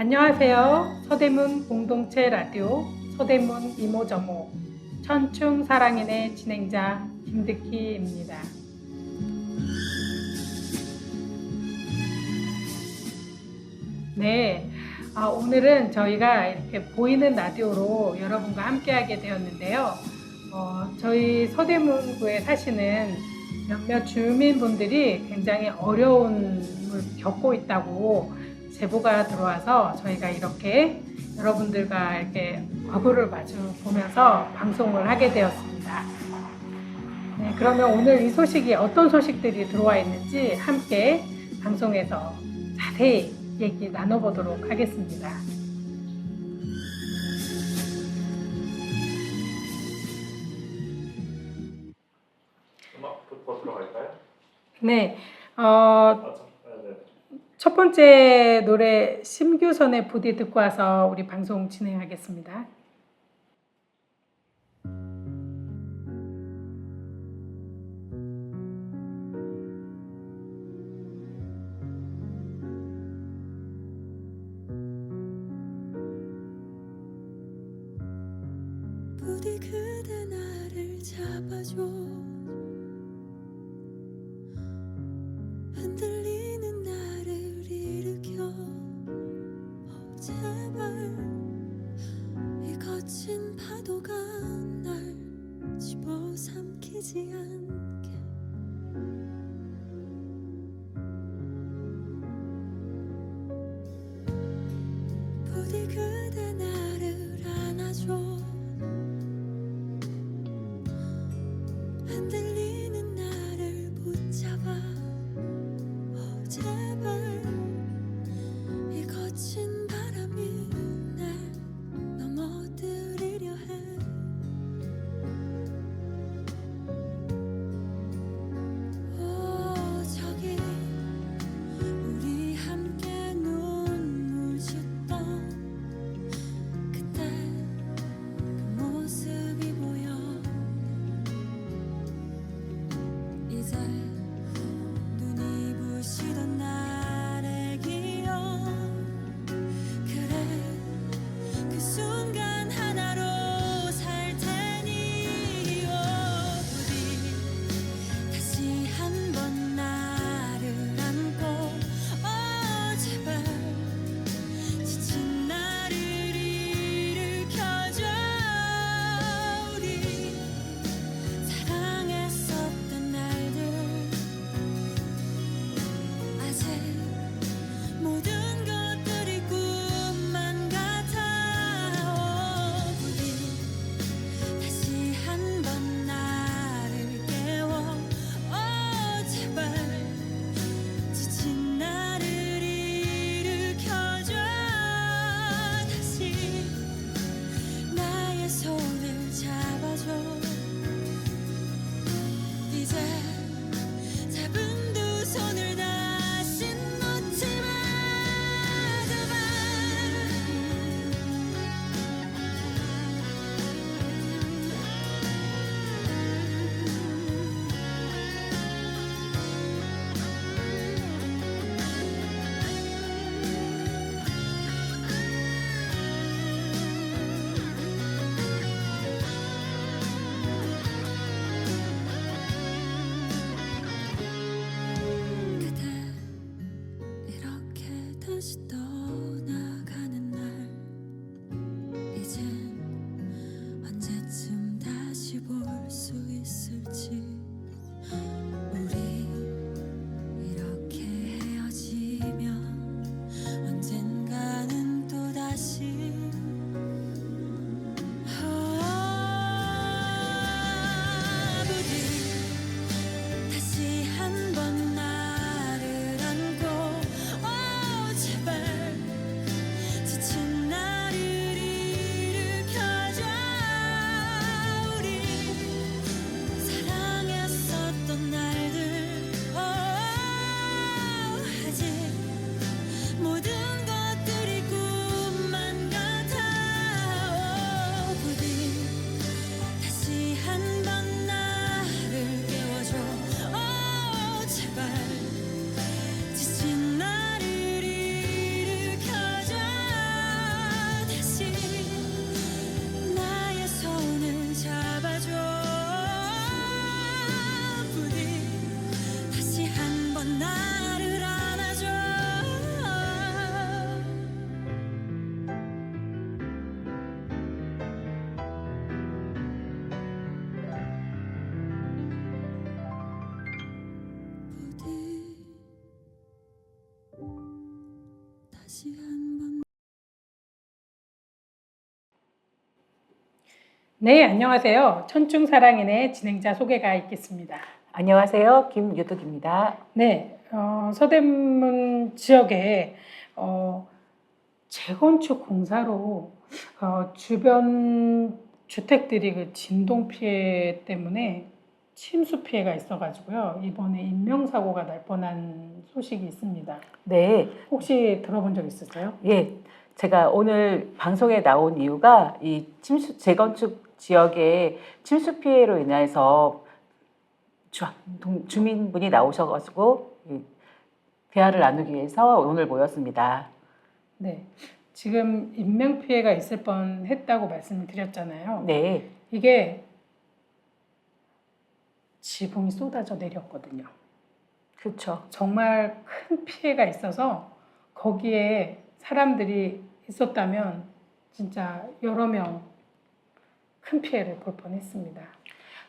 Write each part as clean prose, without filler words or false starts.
안녕하세요. 서대문 공동체 라디오 서대문 이모저모 천충사랑인의 진행자 김득희입니다. 네, 오늘은 저희가 이렇게 보이는 라디오로 여러분과 함께하게 되었는데요. 저희 서대문구에 사시는 몇몇 주민분들이 굉장히 어려움을 겪고 있다고 제보가 들어와서 저희가 이렇게 여러분들과 이렇게 얼굴을 마주 보면서 방송을 하게 되었습니다. 네, 그러면 오늘 이 소식이 어떤 소식들이 들어와 있는지 함께 방송에서 자세히 얘기 나눠보도록 하겠습니다. 음악부터 들어갈까요? 네, 네. 첫 번째 노래 심규선의 부디 듣고 와서 우리 방송 진행하겠습니다. 부디 그대 나를 잡아줘 흔들리는 나를 일으켜 제발 이 거친 파도가 날 집어삼키지 않게 부디 그대 나를 안아줘 흔들리는 나를 붙잡아 제발 이 거친 바람이 날 넘어뜨리려 해 저기 우리 함께 눈물 줬던 그때 그 모습이 보여 다시 한번 네, 안녕하세요. 천충사랑인의 진행자 소개가 있겠습니다. 안녕하세요. 김유득입니다. 네, 서대문 지역에 재건축 공사로 주변 주택들이 그 진동 피해 때문에 침수 피해가 있어가지고요. 이번에 인명사고가 날 뻔한 소식이 있습니다. 네, 혹시 들어본 적 있으세요? 예, 제가 오늘 방송에 나온 이유가 이 재건축 지역의 침수 피해로 인해서 주민분이 나오셔가지고 대화를 나누기 위해서 오늘 모였습니다. 네, 지금 인명 피해가 있을 뻔했다고 말씀을 드렸잖아요. 네, 이게 지붕이 쏟아져 내렸거든요. 그렇죠. 정말 큰 피해가 있어서 거기에 사람들이 있었다면 진짜 여러 명 큰 피해를 볼 뻔했습니다.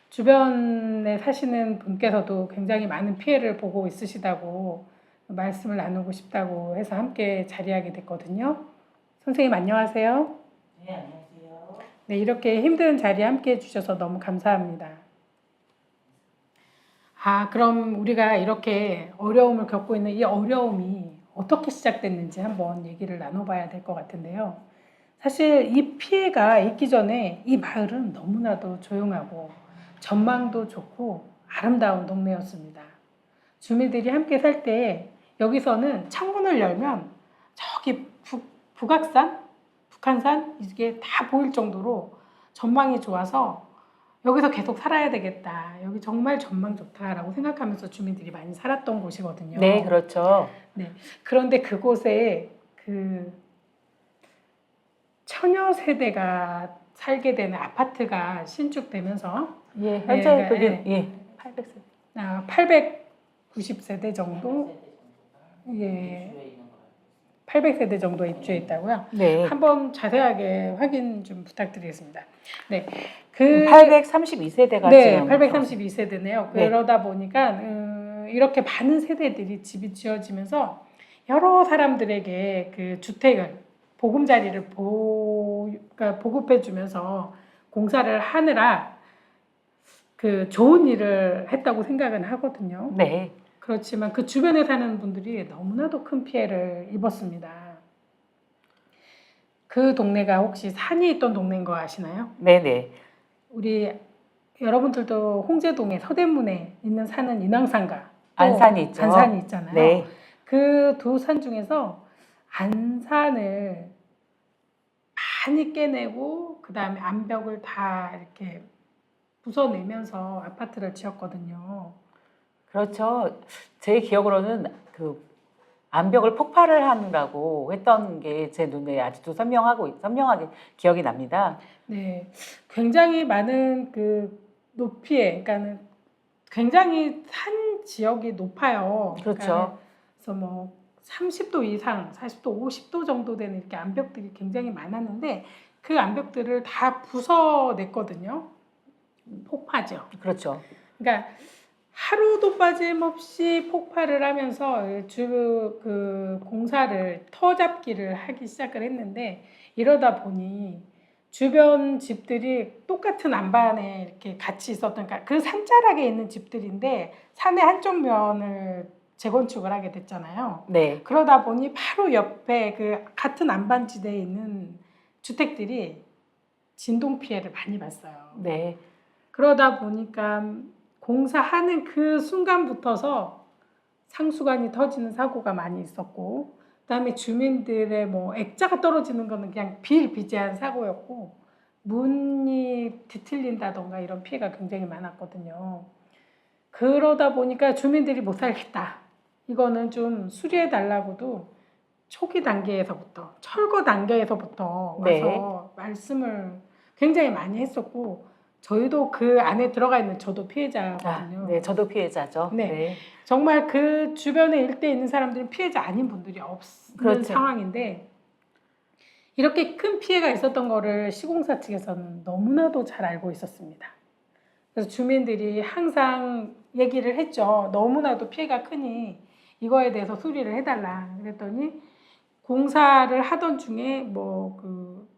주변에 사시는 분께서도 굉장히 많은 피해를 보고 있으시다고 말씀을 나누고 싶다고 해서 함께 자리하게 됐거든요. 선생님 안녕하세요. 네, 안녕하세요. 네, 이렇게 힘든 자리에 함께 해주셔서 너무 감사합니다. 그럼 우리가 이렇게 어려움을 겪고 있는 이 어려움이 어떻게 시작됐는지 한번 얘기를 나눠봐야 될 것 같은데요. 사실 이 피해가 있기 전에 이 마을은 너무나도 조용하고 전망도 좋고 아름다운 동네였습니다. 주민들이 함께 살 때 여기서는 창문을 열면 저기 북악산, 북한산 이게 다 보일 정도로 전망이 좋아서 여기서 계속 살아야 되겠다. 여기 정말 전망 좋다라고 생각하면서 주민들이 많이 살았던 곳이거든요. 네, 그렇죠. 그런데 그곳에 그 처녀 세대가 살게 되는 아파트가 신축되면서 예, 현재 네, 그게 800세대. 890세대 정도, 800세대 정도 입주해 있다고요. 네, 한번 자세하게 확인 좀 부탁드리겠습니다. 네, 832세대가 네, 지금 832세대네요. 네. 그러다 보니까 이렇게 많은 세대들이 집이 지어지면서 여러 사람들에게 그 주택을 보금자리를 그러니까 보급해주면서 공사를 하느라 그 좋은 일을 했다고 생각은 하거든요. 네, 그렇지만 그 주변에 사는 분들이 너무나도 큰 피해를 입었습니다. 그 동네가 혹시 산이 있던 동네인 거 아시나요? 네, 네. 우리 여러분들도 홍제동에 서대문에 있는 산은 인왕산과 또 안산이 있죠. 안산이 있잖아요. 네, 그 두 산 중에서 안산을 많이 깨내고 그 다음에 암벽을 다 이렇게 부숴내면서 아파트를 지었거든요. 그렇죠. 제 기억으로는 그 암벽을 폭발을 하느라고 했던 게 제 눈에 아직도 선명하게 기억이 납니다. 네, 굉장히 많은 그 높이에, 그러니까는 굉장히 산 지역이 높아요. 그렇죠. 그래서 뭐 30도 이상, 40도, 50도 정도 되는 이렇게 암벽들이 굉장히 많았는데 그 암벽들을 다 부숴냈거든요. 폭파죠. 그렇죠. 그러니까 하루도 빠짐없이 폭발을 하면서 그 공사를 터잡기를 하기 시작을 했는데 이러다 보니 주변 집들이 똑같은 안반에 이렇게 같이 있었던 그러니까 그 산자락에 있는 집들인데 산의 한쪽 면을 재건축을 하게 됐잖아요. 네, 그러다 보니 바로 옆에 그 같은 안반지대에 있는 주택들이 진동 피해를 많이 봤어요. 네, 그러다 보니까 공사하는 그 순간부터서 상수관이 터지는 사고가 많이 있었고 그다음에 주민들의 뭐 액자가 떨어지는 거는 그냥 비일비재한 사고였고 문이 뒤틀린다던가 이런 피해가 굉장히 많았거든요. 그러다 보니까 주민들이 못 살겠다. 이거는 좀 수리해 달라고도 초기 단계에서부터 철거 단계에서부터 와서 네. 말씀을 굉장히 많이 했었고 저희도 그 안에 들어가 있는 저도 피해자거든요. 네, 저도 피해자죠. 네. 네. 정말 그 주변에 일대에 있는 사람들은 피해자 아닌 분들이 없는 그렇죠. 상황인데 이렇게 큰 피해가 있었던 거를 시공사 측에서는 너무나도 잘 알고 있었습니다. 그래서 주민들이 항상 얘기를 했죠. 너무나도 피해가 크니 이거에 대해서 수리를 해달라. 그랬더니 공사를 하던 중에 뭐 그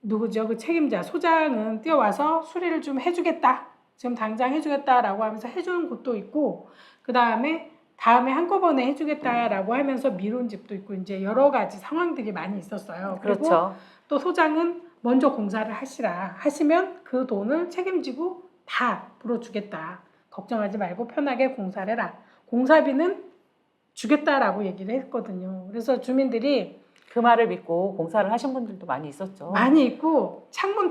누구죠? 그 책임자 소장은 뛰어와서 수리를 좀 해주겠다. 지금 당장 해주겠다라고 하면서 해주는 곳도 있고, 그 다음에 한꺼번에 해주겠다라고 하면서 미룬 집도 있고, 이제 여러 가지 상황들이 많이 있었어요. 그리고 그렇죠. 또 소장은 먼저 공사를 하시면 그 돈을 책임지고 다 불어주겠다. 걱정하지 말고 편하게 공사를 해라. 공사비는 주겠다라고 얘기를 했거든요. 그래서 주민들이 그 말을 믿고 공사를 하신 분들도 많이 있었죠. 많이 있고 전부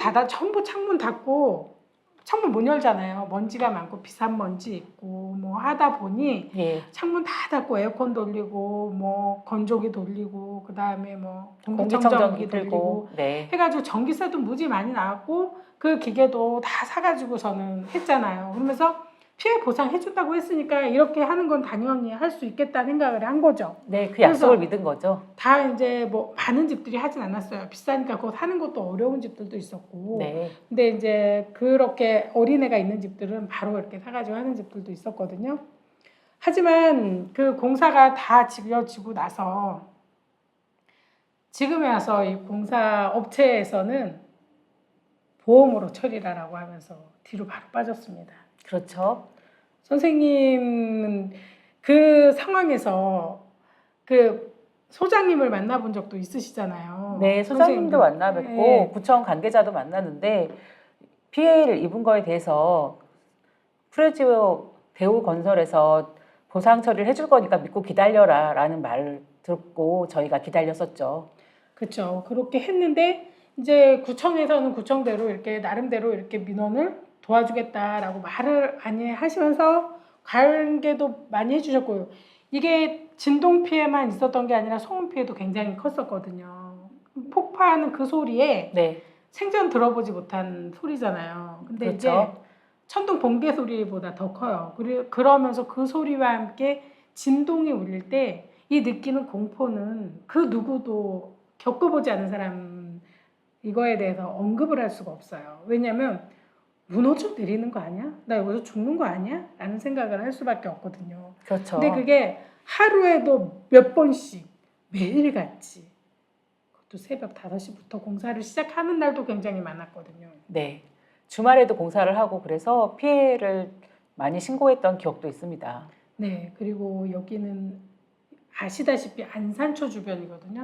창문 닫고 창문 못 열잖아요. 먼지가 많고 비싼 먼지 있고 뭐 하다 보니 예. 창문 다 닫고 에어컨 돌리고 뭐 건조기 돌리고 그 다음에 뭐 공기청정기 공기청정기 들고. 돌리고 네. 해가지고 전기세도 무지 많이 나왔고 그 기계도 다 사가지고서는 했잖아요. 그러면서 피해 보상 해준다고 했으니까 이렇게 하는 건 당연히 할 수 있겠다 생각을 한 거죠. 네, 그 그래서 약속을 믿은 거죠. 다 이제 뭐 많은 집들이 하진 않았어요. 비싸니까 그거 사는 것도 어려운 집들도 있었고. 네. 근데 이제 그렇게 어린애가 있는 집들은 바로 이렇게 사가지고 하는 집들도 있었거든요. 하지만 그 공사가 다 지어지고 나서 지금에 와서 이 공사 업체에서는 보험으로 처리라라고 하면서 뒤로 바로 빠졌습니다. 그렇죠. 선생님은 그 상황에서 그 소장님을 만나본 적도 있으시잖아요. 네, 소장님도 만나 뵙고 네. 구청 관계자도 만났는데 피해를 입은 거에 대해서 프레지오 대우건설에서 보상 처리를 해줄 거니까 믿고 기다려라 라는 말을 듣고 저희가 기다렸었죠. 그렇죠. 그렇게 했는데 이제 구청에서는 구청대로 이렇게 나름대로 이렇게 민원을 도와주겠다라고 말을 많이 하시면서 관계도 많이 해주셨고요. 이게 진동 피해만 있었던 게 아니라 소음 피해도 굉장히 컸었거든요. 폭파하는 그 소리에 네, 생전 들어보지 못한 소리잖아요. 근데 그렇죠. 이제 천둥 번개 소리보다 더 커요. 그러면서 그 소리와 함께 진동이 울릴 때 이 느끼는 공포는 그 누구도 겪어보지 않은 사람 이거에 대해서 언급을 할 수가 없어요. 왜냐하면 무너져 내리는 거 아니야? 나 여기서 죽는 거 아니야? 라는 생각을 할 수밖에 없거든요. 그렇죠. 근데 그게 하루에도 몇 번씩 매일같이 그것도 새벽 5시부터 공사를 시작하는 날도 굉장히 많았거든요. 네, 주말에도 공사를 하고 그래서 피해를 많이 신고했던 기억도 있습니다. 네, 그리고 여기는 아시다시피 안산초 주변이거든요.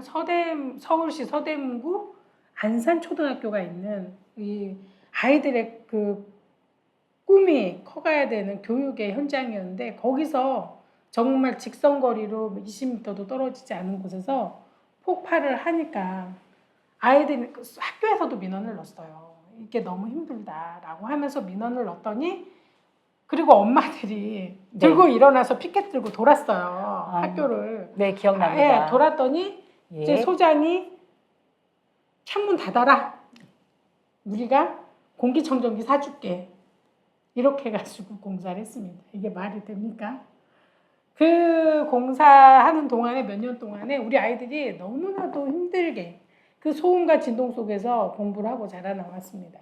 서울시 서대문구 안산초등학교가 있는 이 아이들의 그 꿈이 커가야 되는 교육의 현장이었는데 거기서 정말 직선거리로 20m도 떨어지지 않은 곳에서 폭발을 하니까 아이들이 학교에서도 민원을 넣었어요. 이게 너무 힘들다라고 하면서 민원을 넣었더니 그리고 엄마들이 들고 일어나서 피켓 들고 돌았어요. 학교를. 네, 기억납니다. 예, 돌았더니 예. 이제 소장이 창문 닫아라. 우리가 공기청정기 사줄게. 이렇게 해가지고 공사를 했습니다. 이게 말이 됩니까? 그 공사하는 동안에 몇 년 동안에 우리 아이들이 너무나도 힘들게 그 소음과 진동 속에서 공부를 하고 자라나왔습니다.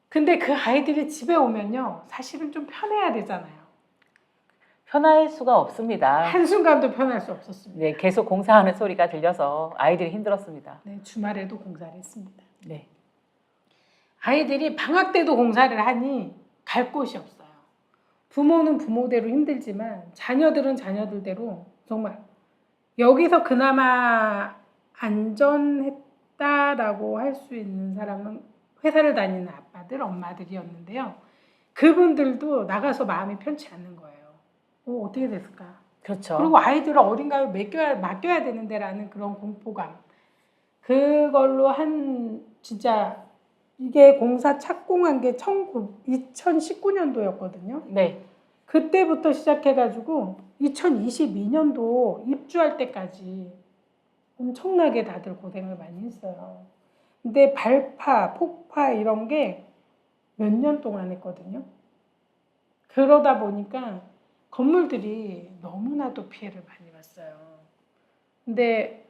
근데 그 아이들이 집에 오면요, 사실은 좀 편해야 되잖아요. 편할 수가 없습니다. 한순간도 편할 수 없었습니다. 네, 계속 공사하는 소리가 들려서 아이들이 힘들었습니다. 네, 주말에도 공사를 했습니다. 네, 아이들이 방학 때도 공사를 하니 갈 곳이 없어요. 부모는 부모대로 힘들지만 자녀들은 자녀들대로 정말 여기서 그나마 안전했다라고 할 수 있는 사람은 회사를 다니는 아빠들, 엄마들이었는데요. 그분들도 나가서 마음이 편치 않는 거예요. 어떻게 됐을까? 그렇죠. 그리고 아이들을 어딘가에 맡겨야 되는데라는 그런 공포감. 그걸로 진짜 이게 공사 착공한 게 2019년도였거든요. 네, 그때부터 시작해가지고 2022년도 입주할 때까지 엄청나게 다들 고생을 많이 했어요. 근데 발파, 폭파 이런 게 몇 년 동안 했거든요. 그러다 보니까 건물들이 너무나도 피해를 많이 봤어요. 근데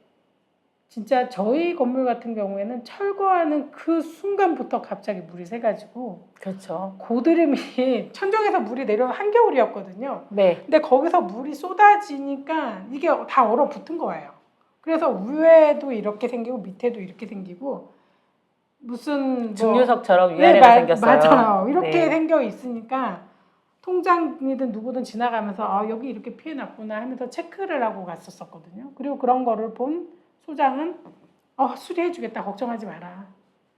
진짜 저희 건물 같은 경우에는 철거하는 그 순간부터 갑자기 물이 새가지고 그렇죠. 고드름이 천정에서 물이 내려온 한겨울이었거든요. 네. 근데 거기서 물이 쏟아지니까 이게 다 얼어붙은 거예요. 그래서 위에도 이렇게 생기고 밑에도 이렇게 생기고 무슨 뭐 증류석처럼 위아래가 생겼어요. 맞아요. 이렇게 네. 생겨 있으니까 통장이든 누구든 지나가면서 아, 여기 이렇게 피해 났구나 하면서 체크를 하고 갔었거든요. 그리고 그런 거를 본 소장은 수리해 주겠다. 걱정하지 마라.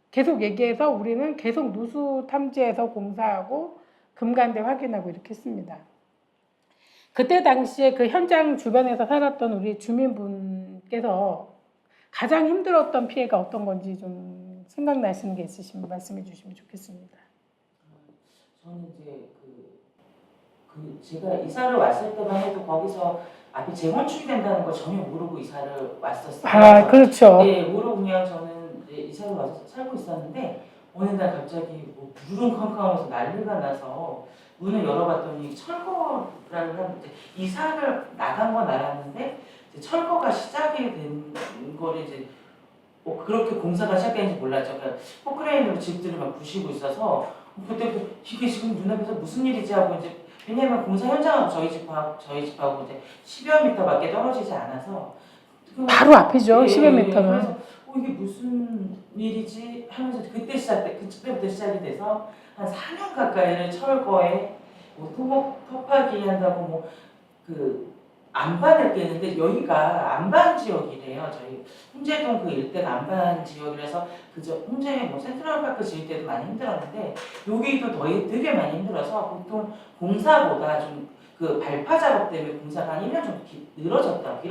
계속 얘기해서 우리는 계속 누수 탐지해서 공사하고 금간대 확인하고 이렇게 했습니다. 그때 당시에 그 현장 주변에서 살았던 우리 주민분께서 가장 힘들었던 피해가 어떤 건지 좀 생각나시는 게 있으시면 말씀해 주시면 좋겠습니다. 저는 이제 제가 이사를 왔을 때만 해도 거기서 앞에 재건축이 된다는 걸 전혀 모르고 이사를 왔었어요. 아, 그렇죠. 네, 모르고 그냥 저는 이제 이사를 와서 살고 있었는데 어느 날 갑자기 뭐 부르릉캉캉하면서 난리가 나서 문을 열어봤더니 철거를 하는데 이사를 나간 건 알았는데 이제 철거가 시작이 된 거를 이제 뭐 그렇게 공사가 시작되는지 몰랐죠. 그러니까 포크레인으로 집들을 막 부시고 있어서 그때 이게 지금 눈앞에서 무슨 일이지 하고 이제 왜냐면 공사 현장하고 저희 집하고 이제 10여 미터밖에 떨어지지 않아서 바로 앞이죠. 예, 10여 미터는. 그래서 이게 무슨 일이지 하면서 그때부터 시작이 돼서 한 4년 가까이를 철거에 뭐 토목 터파기 한다고 뭐 그 안반을 깨는데 여기가 안반 지역이래요. 저희 홍제동 그 일대가 안반 지역이라서 그저 홍제 뭐 센트럴파크 지을 때도 많이 힘들었는데 여기도 되게 많이 힘들어서 보통 공사보다 좀 그 발파 작업 때문에 공사가 한 1년 정도 길어졌다고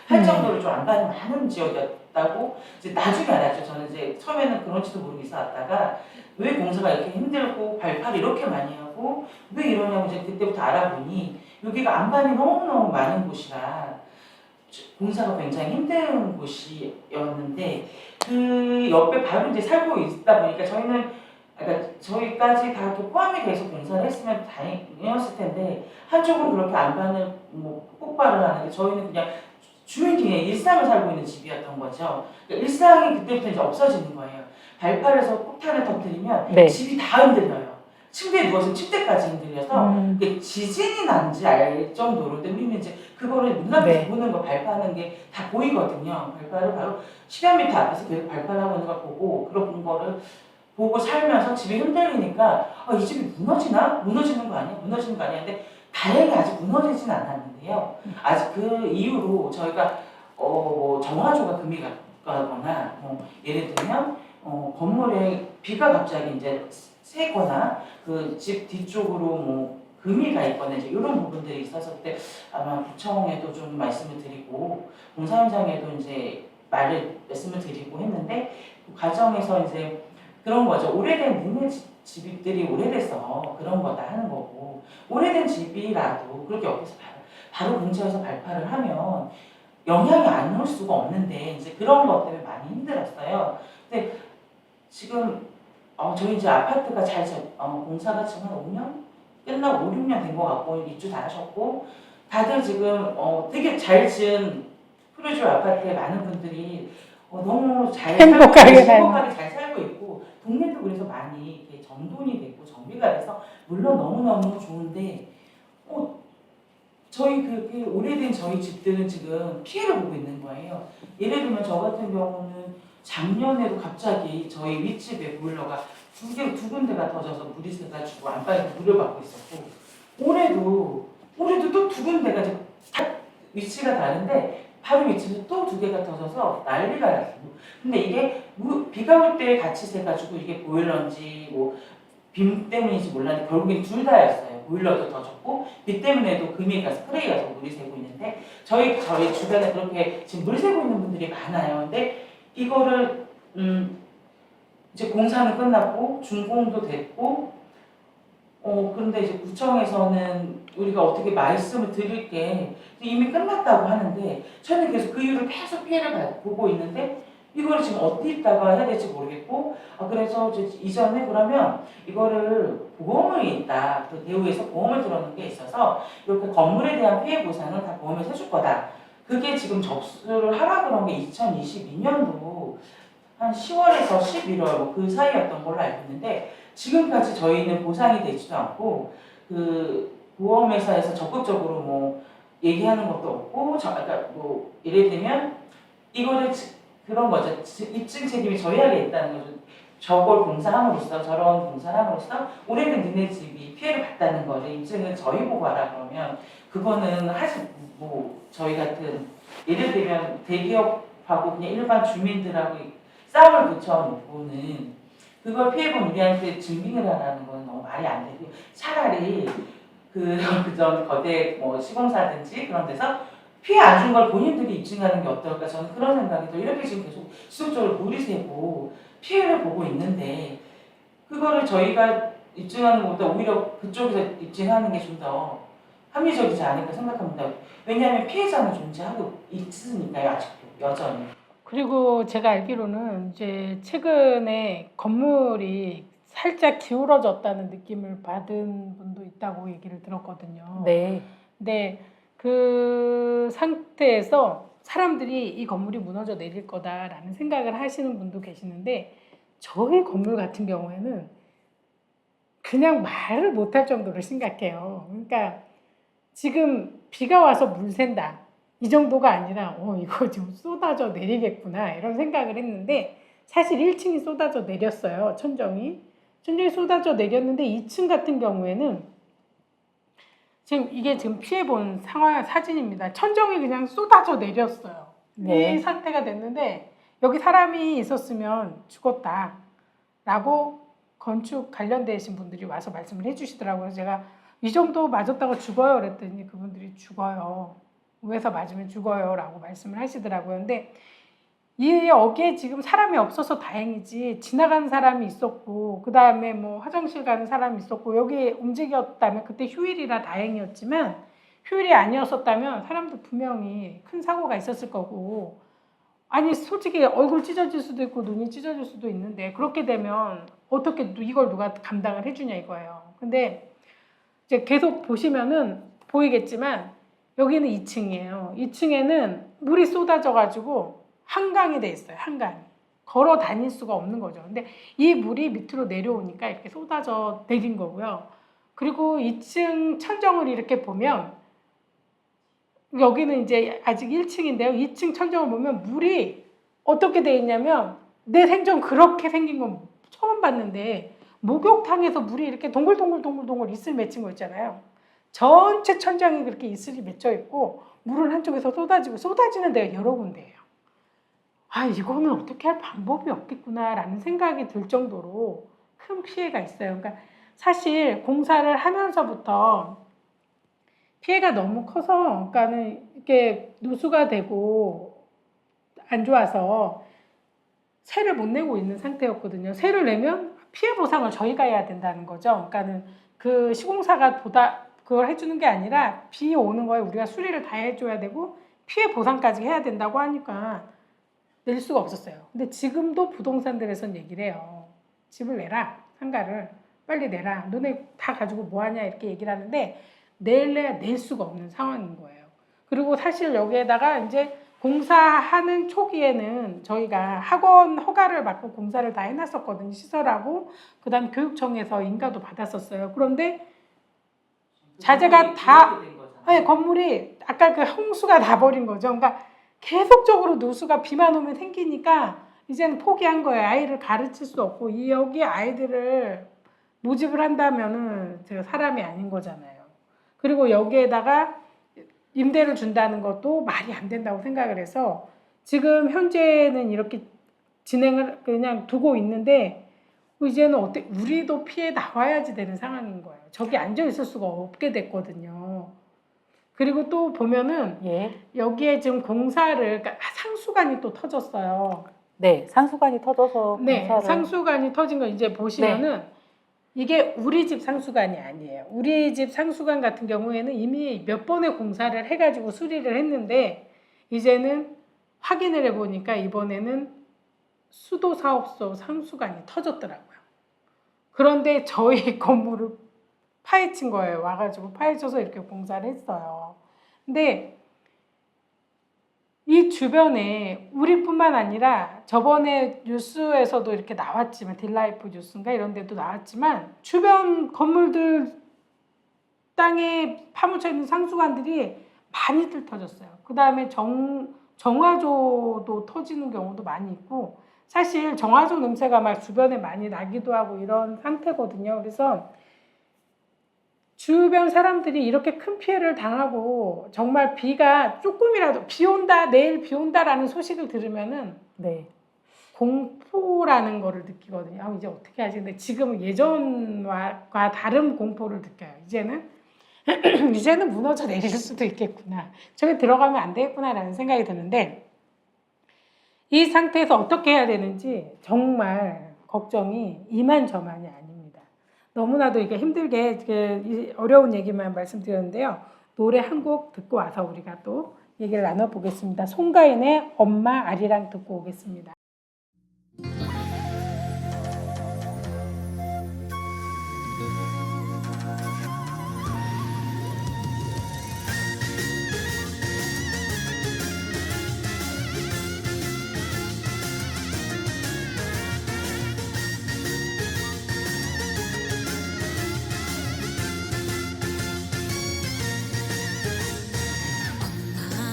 할 정도로 좀 안반이 많은 지역이었다고 이제 나중에 알았죠. 저는 이제 처음에는 그런지도 모르고 이사 왔다가 왜 공사가 이렇게 힘들고 발파를 이렇게 많이 하고 왜 이러냐고 이제 그때부터 알아보니 여기가 안반이 너무너무 많은 곳이라 공사가 굉장히 힘든 곳이었는데 그 옆에 바로 이제 살고 있다 보니까 그러니까 저희까지 다 이렇게 포함이 돼서 공사를 했으면 다행이었을 텐데 한쪽은 그렇게 안반을 뭐 폭발을 하는데 저희는 그냥 주인중의 일상을 살고 있는 집이었던 거죠. 그러니까 일상이 그때부터 이제 없어지는 거예요. 발판에서 폭탄을 터뜨리면 네. 집이 다 흔들려요. 침대에 누워서 침대까지 흔들려서 이게 지진이 난지 알 정도로 근데 우리는 이제 그거를 눈앞에서 네. 보는 거 발파하는 게 다 보이거든요. 발파를 바로 10여 미터 앞에서 계속 발파를 하고 있는 걸 보고 그런 거를 보고 살면서 집이 흔들리니까 이 집이 무너지나? 무너지는 거 아니야? 무너지는 거 아니야? 근데 다행히 아직 무너지진 않았는데요. 아직 그 이후로 저희가 뭐 정화조가 금이 가거나 뭐 예를 들면 건물에 비가 갑자기 이제 새거나 그 집 뒤쪽으로 뭐 금이 가 있거나 이제 이런 부분들이 있어서 그때 아마 구청에도 좀 말씀을 드리고 공사 현장에도 이제 말씀을 드리고 했는데 그 과정에서 이제 그런 거죠. 오래된 니네 집들이 오래돼서 그런 거다 하는 거고 오래된 집이라도 그렇게 옆에서 바로 근처에서 발파를 하면 영향이 안 올 수가 없는데 이제 그런 것 때문에 많이 힘들었어요. 근데 지금 저희 이제 아파트가 공사가 지금 한 5년 끝나고 5, 6년 된 것 같고 입주 다 하셨고 다들 지금 되게 잘 지은 프로듀 아파트에 많은 분들이 너무 행복하게 잘 살고 있고 동네도 그래서 많이 이렇게 정돈이 됐고 정비가 돼서 물론 너무너무 좋은데 저희 그 오래된 저희 집들은 지금 피해를 보고 있는 거예요. 예를 들면 저 같은 경우는 작년에도 갑자기 저희 윗집에 보일러가 두 군데가 터져서 물이 새가지고 안방에서 물을 받고 있었고 올해도 또 두 군데가 위치가 다른데 바로 위치에서 또 두 개가 터져서 난리가 났어요. 근데 이게 비가 올 때 같이 새가지고 이게 보일러인지 뭐 빔 때문인지 몰랐는데 결국엔 둘 다였어요. 보일러도 터졌고 비 때문에도 금이 가서 스프레이 가서 물이 새고 있는데 저희 주변에 그렇게 지금 물 새고 있는 분들이 많아요. 근데 이거를 이제 공사는 끝났고 준공도 됐고 그런데 이제 구청에서는 우리가 어떻게 말씀을 드릴 게 이미 끝났다고 하는데 저는 계속 그 이후로 계속 피해를 보고 있는데 이걸 지금 어디다가 해야 될지 모르겠고 그래서 이전에 그러면 이거를 보험이 있다. 그 대우에서 보험을 들어놓은 게 있어서 이렇게 건물에 대한 피해 보상은 다 보험에서 해줄 거다. 그게 지금 접수를 하라 그런 게 2022년도 한 10월에서 11월 그 사이였던 걸로 알고 있는데 지금까지 저희는 보상이 되지도 않고 그 보험회사에서 적극적으로 뭐 얘기하는 것도 없고 그러니까 뭐 예를 들면 이거를 그런 거죠. 입증 책임이 저희에게 있다는 거죠. 저걸 공사함으로써 저런 공사를 함으로써 오래된 니네 집이 피해를 봤다는 거를 입증을 저희 보고 하라 그러면 그거는 뭐 저희 같은 예를 들면 대기업하고 그냥 일반 주민들하고 싸움을 붙여놓고는 그걸 피해본 우리한테 증빙을 하라는 건 너무 말이 안 되고 차라리 그전 거대 뭐 시공사든지 그런 데서 피해 안 준 걸 본인들이 입증하는 게 어떨까 저는 그런 생각이 더 이렇게 지금 계속 지속적으로 물이 새고 피해를 보고 있는데 그거를 저희가 입증하는 것보다 오히려 그쪽에서 입증하는 게 좀 더 합리적이지 않을까 생각합니다. 왜냐하면 피해자는 존재하고 있으니까요 아직도 여전히. 그리고 제가 알기로는 이제 최근에 건물이 살짝 기울어졌다는 느낌을 받은 분도 있다고 얘기를 들었거든요. 네. 근데 그 상태에서 사람들이 이 건물이 무너져 내릴 거다라는 생각을 하시는 분도 계시는데 저희 건물 같은 경우에는 그냥 말을 못할 정도로 심각해요. 그러니까 지금 비가 와서 물 샌다 이 정도가 아니라 이거 지금 쏟아져 내리겠구나 이런 생각을 했는데 사실 1층이 쏟아져 내렸어요. 천정이 쏟아져 내렸는데 2층 같은 경우에는 이게 지금 피해본 상황 사진입니다. 천정이 그냥 쏟아져 내렸어요. 네. 이 상태가 됐는데 여기 사람이 있었으면 죽었다라고 건축 관련되신 분들이 와서 말씀을 해주시더라고요. 제가 이 정도 맞았다고 죽어요 그랬더니 그분들이 죽어요. 위에서 맞으면 죽어요 라고 말씀을 하시더라고요. 근데 여기에 지금 사람이 없어서 다행이지 지나가는 사람이 있었고 그 다음에 뭐 화장실 가는 사람이 있었고 여기 움직였다면 그때 휴일이라 다행이었지만 휴일이 아니었었다면 사람들 분명히 큰 사고가 있었을 거고 아니 솔직히 얼굴 찢어질 수도 있고 눈이 찢어질 수도 있는데 그렇게 되면 어떻게 이걸 누가 감당을 해주냐 이거예요. 근데 이제 계속 보시면은 보이겠지만 여기는 2층이에요. 2층에는 물이 쏟아져 가지고 한강이 돼 있어요. 한강이. 걸어 다닐 수가 없는 거죠. 근데 이 물이 밑으로 내려오니까 이렇게 쏟아져 내린 거고요. 그리고 2층 천정을 이렇게 보면 여기는 이제 아직 1층인데요. 2층 천정을 보면 물이 어떻게 돼 있냐면 내 생전 그렇게 생긴 건 처음 봤는데 목욕탕에서 물이 이렇게 동글동글 이슬 맺힌 거 있잖아요. 전체 천장이 그렇게 이슬이 맺혀 있고 물은 한쪽에서 쏟아지는 데가 여러 군데예요. 이거는 어떻게 할 방법이 없겠구나라는 생각이 들 정도로 큰 피해가 있어요. 그러니까 사실 공사를 하면서부터 피해가 너무 커서 그러니까는 이렇게 누수가 되고 안 좋아서 세를 못 내고 있는 상태였거든요. 세를 내면 피해 보상을 저희가 해야 된다는 거죠. 그러니까는 그 시공사가 그걸 해주는 게 아니라 비 오는 거에 우리가 수리를 다 해줘야 되고 피해 보상까지 해야 된다고 하니까 낼 수가 없었어요. 근데 지금도 부동산들에선 얘기를 해요. 집을 내라. 상가를 빨리 내라. 너네 다 가지고 뭐하냐 이렇게 얘기를 하는데 낼 수가 없는 상황인 거예요. 그리고 사실 여기에다가 이제 공사하는 초기에는 저희가 학원 허가를 받고 공사를 다 해놨었거든요. 시설하고 그다음 교육청에서 인가도 받았었어요. 그런데 자재가 다 건물이 아까 그 홍수가 나버린 거죠. 그러니까 계속적으로 누수가 비만 오면 생기니까 이제는 포기한 거예요. 아이를 가르칠 수 없고 여기 아이들을 모집을 한다면은 제가 사람이 아닌 거잖아요. 그리고 여기에다가 임대를 준다는 것도 말이 안 된다고 생각을 해서 지금 현재는 이렇게 진행을 그냥 두고 있는데 이제는 우리도 피해 나와야지 되는 상황인 거예요. 저기 앉아 있을 수가 없게 됐거든요. 그리고 또 보면은 여기에 지금 그러니까 상수관이 또 터졌어요. 네, 상수관이 터져서 상수관이 터진 거 이제 보시면은 이게 우리 집 상수관이 아니에요. 우리 집 상수관 같은 경우에는 이미 몇 번의 공사를 해가지고 수리를 했는데 이제는 확인을 해보니까 이번에는 수도사업소 상수관이 터졌더라고요. 그런데 저희 건물을 파헤친 거예요. 와가지고 파헤쳐서 이렇게 공사를 했어요. 근데 이 주변에 우리뿐만 아니라 저번에 뉴스에서도 이렇게 나왔지만 딜라이프 뉴스인가 이런 데도 나왔지만 주변 건물들 땅에 파묻혀 있는 상수관들이 많이들 터졌어요. 그 다음에 정화조도 터지는 경우도 많이 있고 사실 정화조 냄새가 막 주변에 많이 나기도 하고 이런 상태거든요. 그래서 주변 사람들이 이렇게 큰 피해를 당하고 정말 비가 조금이라도 비 온다, 내일 비 온다라는 소식을 들으면은 네. 공포라는 거를 느끼거든요. 아, 이제 어떻게 하지? 근데 지금은 예전과 다른 공포를 느껴요. 이제는 무너져 내릴 수도 있겠구나. 저기 들어가면 안 되겠구나라는 생각이 드는데 이 상태에서 어떻게 해야 되는지 정말 걱정이 이만저만이 아닙니다. 너무나도 이게 힘들게 이 어려운 얘기만 말씀드렸는데요. 노래 한 곡 듣고 와서 우리가 또 얘기를 나눠보겠습니다. 송가인의 엄마 아리랑 듣고 오겠습니다.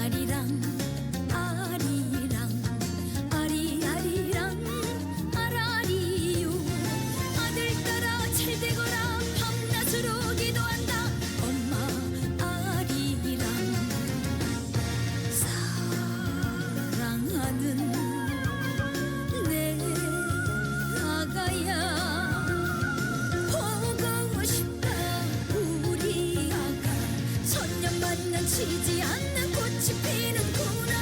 아리랑 아리랑 아리아리랑 아라리요 아들 따라 잘되거라 밤낮으로 기도한다 엄마 아리랑 사랑하는 내 아가야 보고 싶다 우리 아가 천년 만년 지지 않는 꽃이 피는구나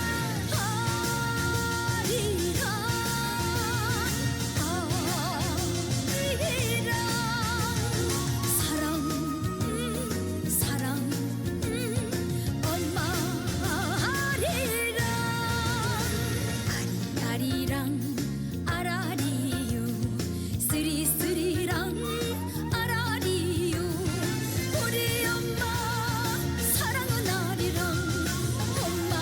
아리랑 아리랑 사랑 사랑 엄마 아리랑 아리랑 아라리요 쓰리쓰리랑 아라리요 우리 엄마 사랑은 아리랑 엄마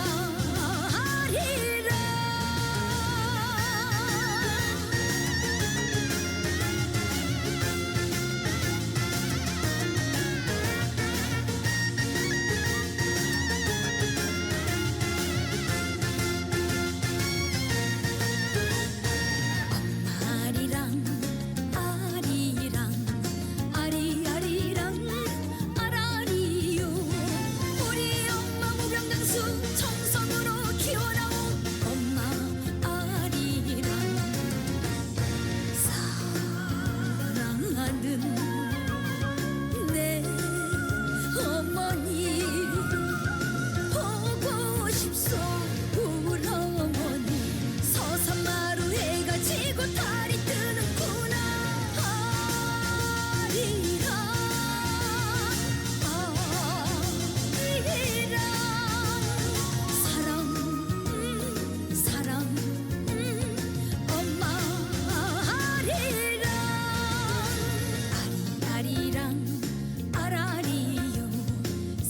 아리랑 아리랑 아리랑 아리아리랑 아라리요 우리 엄마 무병장수 정성으로 키워나온 엄마 아리랑 사랑하는 내 어머니 보고 싶소 울어머니 서산마루 해가 지고 달이 뜨는구나 아리랑 아리랑 사랑 사랑 엄마 아리랑 아리랑 아라리요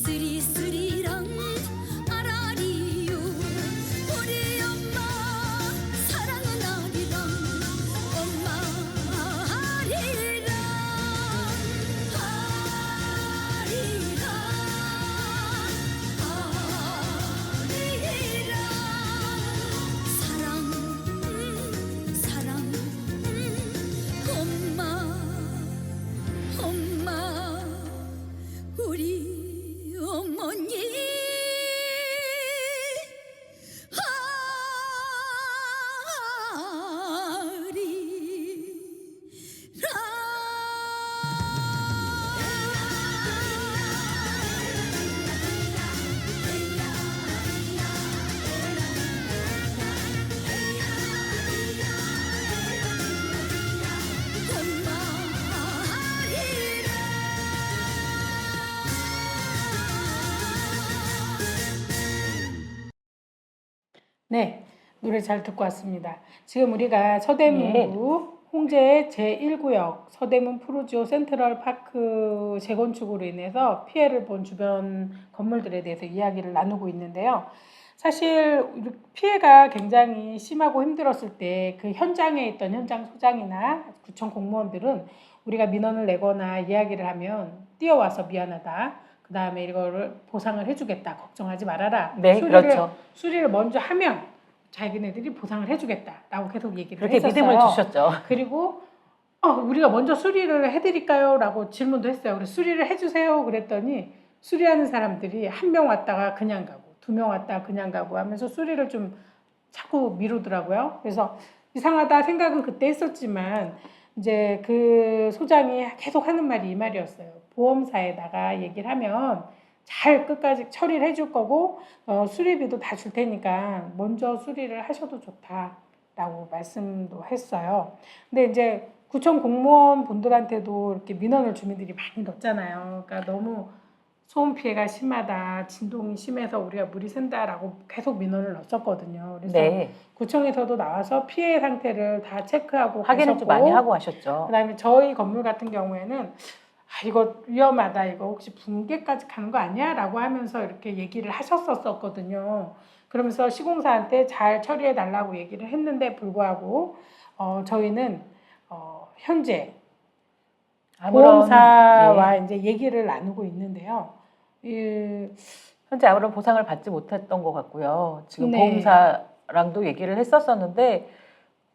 쓰리쓰리랑 아라리요 우리 엄마 사랑은 아리랑 엄마 아리랑 아리랑 아리랑 사랑 엄마 엄마 우리 어머니 네, 노래 잘 듣고 왔습니다. 지금 우리가 서대문구 홍제 제1구역 서대문 푸르지오 센트럴 파크 재건축으로 인해서 피해를 본 주변 건물들에 대해서 이야기를 나누고 있는데요. 사실 피해가 굉장히 심하고 힘들었을 때 그 현장에 있던 현장 소장이나 구청 공무원들은 우리가 민원을 내거나 이야기를 하면 뛰어와서 미안하다. 그 다음에 이거를 보상을 해주겠다. 걱정하지 말아라. 네, 그렇죠. 수리를 먼저 하면 자기네들이 보상을 해주겠다라고 계속 얘기를 그렇게 했었어요. 믿음을 주셨죠. 그리고 우리가 먼저 수리를 해드릴까요? 라고 질문도 했어요. 그래서 수리를 해주세요. 그랬더니 수리하는 사람들이 한 명 왔다가 그냥 가고 2명 왔다가 그냥 가고 하면서 수리를 좀 자꾸 미루더라고요. 그래서 이상하다 생각은 그때 했었지만 이제 그 소장이 계속 하는 말이 이 말이었어요. 보험사에다가 얘기를 하면 잘 끝까지 처리를 해줄 거고 수리비도 다 줄 테니까 먼저 수리를 하셔도 좋다라고 말씀도 했어요. 근데 이제 구청 공무원 분들한테도 이렇게 민원을 주민들이 많이 넣었잖아요. 그러니까 너무 소음 피해가 심하다, 진동이 심해서 우리가 물이 샌다라고 계속 민원을 넣었었거든요. 그래서 네. 구청에서도 나와서 피해 상태를 다 체크하고 확인을 좀 많이 하고 하셨죠. 그다음에 저희 건물 같은 경우에는 이거 위험하다, 이거 혹시 붕괴까지 가는 거 아니야? 라고 하면서 이렇게 얘기를 하셨었거든요. 그러면서 시공사한테 잘 처리해 달라고 얘기를 했는데 불구하고 저희는 현재 보험사와 이제 얘기를 나누고 있는데요. 현재 아무런 보상을 받지 못했던 것 같고요. 지금 네. 보험사랑도 얘기를 했었었는데